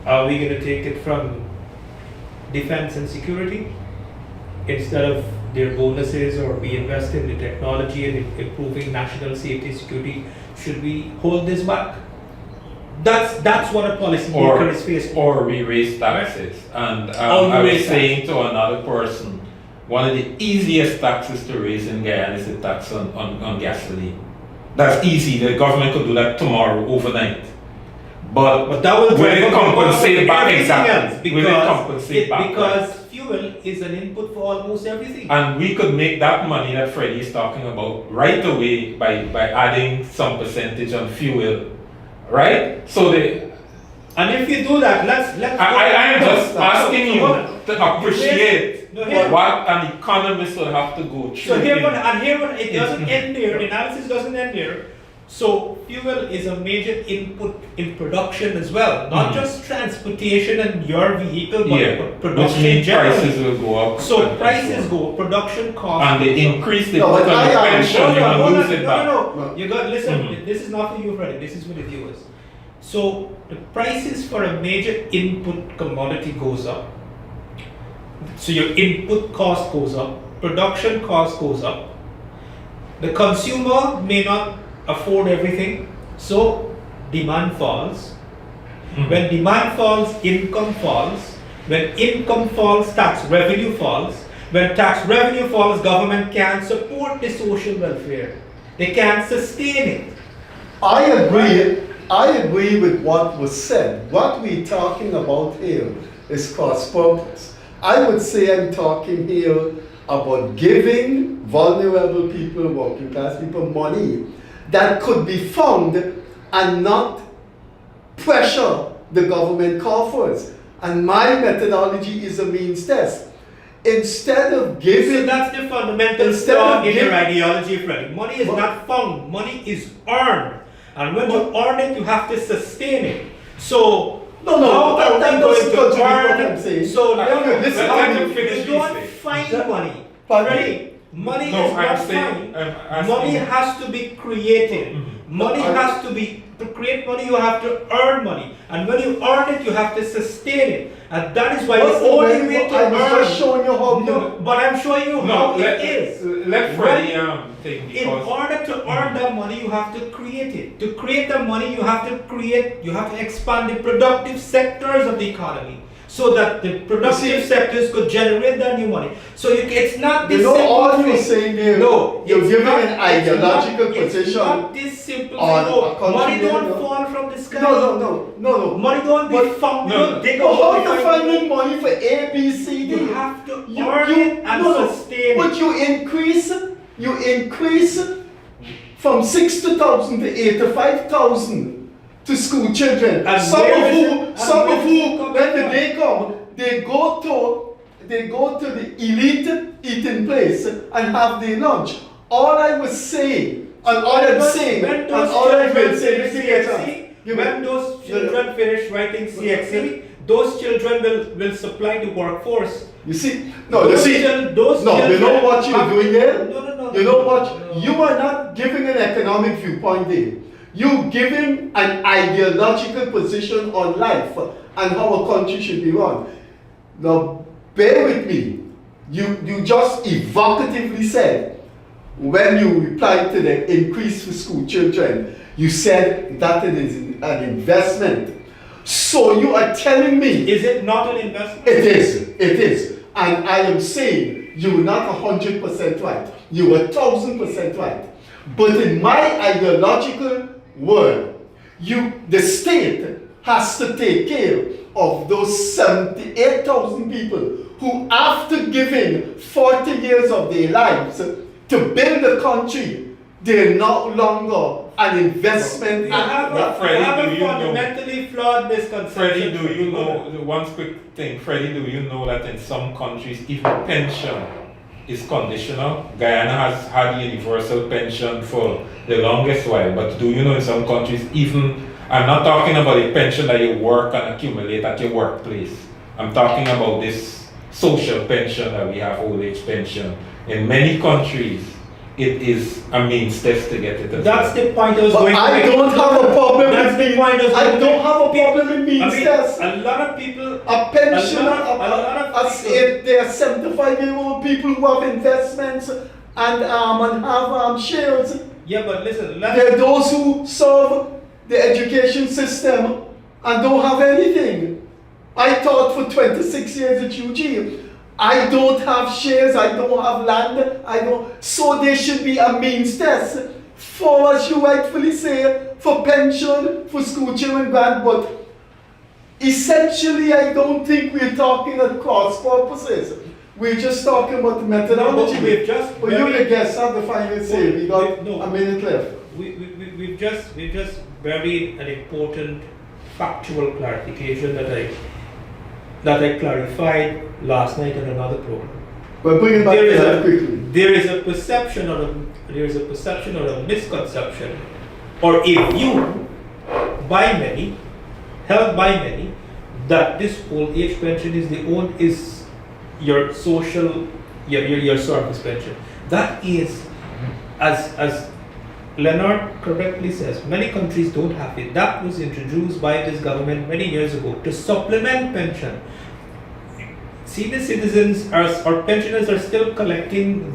[SPEAKER 6] Are we going to take it from defense and security? Instead of their bonuses, or be invested in the technology and improving national safety and security, should we hold this back? That's what a policymaker is facing.
[SPEAKER 1] Or we raise taxes. And I was saying to another person, one of the easiest taxes to raise in Guyana is the tax on gasoline. That's easy. The government could do that tomorrow, overnight. But
[SPEAKER 6] that will
[SPEAKER 1] it compensate back
[SPEAKER 6] exactly?
[SPEAKER 1] Because
[SPEAKER 6] because fuel is an input for almost everything.
[SPEAKER 1] And we could make that money that Freddie is talking about right away by adding some percentage on fuel, right?
[SPEAKER 6] And if you do that,
[SPEAKER 1] I am just asking you to appreciate what an economist will have to go through.
[SPEAKER 6] So here it doesn't end there. The analysis doesn't end there. So fuel is a major input in production as well, not just transportation and your vehicle, but production in general.
[SPEAKER 1] Prices will go up.
[SPEAKER 6] So prices go, production costs.
[SPEAKER 1] And they increase the pension, you lose it back.
[SPEAKER 6] No. You got listen. This is not for you, Freddie. This is for the viewers. So the prices for a major input commodity goes up. So your input cost goes up, production cost goes up. The consumer may not afford everything, so demand falls. When demand falls, income falls. When income falls, tax revenue falls. When tax revenue falls, government can't support the social welfare. They can't sustain it.
[SPEAKER 5] I agree with what was said. What we're talking about here is cost purpose. I would say I'm talking here about giving vulnerable people, working class people, money that could be found and not pressure the government coffers. And my methodology is a means test. Instead of giving...
[SPEAKER 6] So that's the fundamental flaw in your ideology, Freddie. Money is not found, money is earned. And when you earn it, you have to sustain it. So,
[SPEAKER 5] that doesn't contradict what I'm saying.
[SPEAKER 6] So,
[SPEAKER 1] you
[SPEAKER 6] don't find money. Freddie, money is not found. Money has to be created. Money has to be, to create money, you have to earn money. And when you earn it, you have to sustain it. And that is why the only way to earn...
[SPEAKER 5] I'm just showing you how...
[SPEAKER 6] No, but I'm showing you how it is.
[SPEAKER 1] Let Freddie think.
[SPEAKER 6] In order to earn that money, you have to create it. To create the money, you have to expand the productive sectors of the economy, so that the productive sectors could generate that new money. So it's not this simple
[SPEAKER 5] all
[SPEAKER 6] thing.
[SPEAKER 5] you're saying there, you're giving an ideological position.
[SPEAKER 6] It's not this simple thing. Money don't fall from the sky.
[SPEAKER 5] No.
[SPEAKER 6] Money don't be found.
[SPEAKER 5] How you finding money for A, B, C, D?
[SPEAKER 6] You have to earn it and sustain it.
[SPEAKER 5] But you increase from 60,000 to 85,000 to school children.
[SPEAKER 6] And
[SPEAKER 5] some of who, when the day come, they go to the elite eating place and have their lunch. All I was saying, and all I'm saying, and all I will say,
[SPEAKER 6] when those children finish writing CXC, those children will supply the workforce.
[SPEAKER 5] You know what you're doing here?
[SPEAKER 6] No.
[SPEAKER 5] You know what? You are not giving an economic viewpoint there. You're giving an ideological position on life and how a country should be run. Now, bear with me. You just evocatively said, when you replied to the increase for school children, you said that it is an investment. So you are telling me
[SPEAKER 6] Is it not an investment?
[SPEAKER 5] it is. And I am saying you're not 100% right. You are 1,000% right. But in my ideological world, the state has to take care of those 78,000 people who, after giving 40 years of their lives to build a country, they're no longer an investment.
[SPEAKER 6] You have a fundamentally flawed misconception.
[SPEAKER 1] Freddie, do you know, one quick thing, Freddie, do you know that in some countries, even pension is conditional? Guyana has had universal pension for the longest while, but do you know in some countries, even, I'm not talking about a pension that you work and accumulate at your workplace. I'm talking about this social pension that we have, old age pension. In many countries, it is a means test to get it.
[SPEAKER 6] That's the point I was going to
[SPEAKER 5] I
[SPEAKER 6] make.
[SPEAKER 5] don't have a problem
[SPEAKER 6] That's
[SPEAKER 5] with
[SPEAKER 6] the point I was
[SPEAKER 5] I
[SPEAKER 6] going to
[SPEAKER 5] don't
[SPEAKER 6] make.
[SPEAKER 5] have a problem with means
[SPEAKER 6] I mean,
[SPEAKER 5] test.
[SPEAKER 6] a lot of people,
[SPEAKER 5] A pensioner,
[SPEAKER 6] a lot of people-
[SPEAKER 5] if they are 75-year-old people who have investments and have shares.
[SPEAKER 6] yeah, but listen,
[SPEAKER 5] There are those who serve the education system and don't have anything. I taught for 26 years at UG. I don't have shares, I don't have land, so there should be a means test for, as you rightfully say, for pension, for school children grant, but essentially I don't think we're talking at cross purposes. We're just talking about the methodology.
[SPEAKER 6] we've just
[SPEAKER 5] But you the guests have the final say. We got a minute left.
[SPEAKER 6] we've just buried an important factual clarification that I clarified last night in another program.
[SPEAKER 5] But bring it back to that quickly.
[SPEAKER 6] There is a perception or a misconception or a view by many, held by many, that this old age pension is your social, your service pension. That is, as Leonard correctly says, many countries don't have it. That was introduced by this government many years ago to supplement pension. Senior citizens or pensioners are still collecting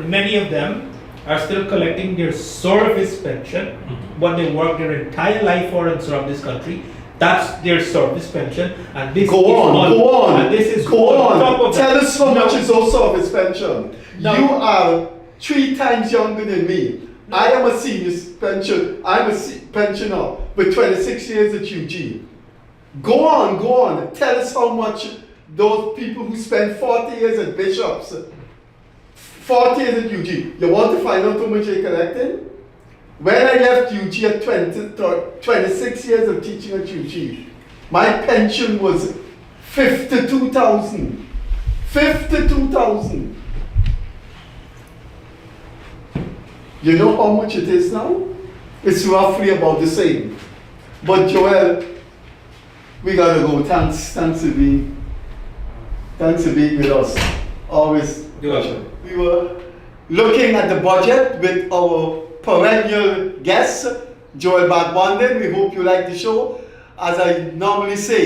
[SPEAKER 6] many of them are still collecting their service pension, what they work their entire life for and serve this country. That's their service pension, and this
[SPEAKER 5] Go on.
[SPEAKER 6] And this is
[SPEAKER 5] Go
[SPEAKER 6] on top
[SPEAKER 5] on.
[SPEAKER 6] of
[SPEAKER 5] Tell
[SPEAKER 6] that.
[SPEAKER 5] us how much is your service pension.
[SPEAKER 6] No.
[SPEAKER 5] You are 3 times younger than me. I am a senior pension. I'm a pensioner with 26 years at UG. Go on. Tell us how much those people who spend 40 years at Bishops, 40 years at UG, you want to find out how much you're collecting? When I left UG at 26 years of teaching at UG, my pension was 52,000. 52,000. You know how much it is now? It's roughly about the same. But Joel, we gotta go. Thanks to being with us. Always pleasure. We were looking at the budget with our perennial guest, Joel Bhagwandin. We hope you like the show. As I normally say,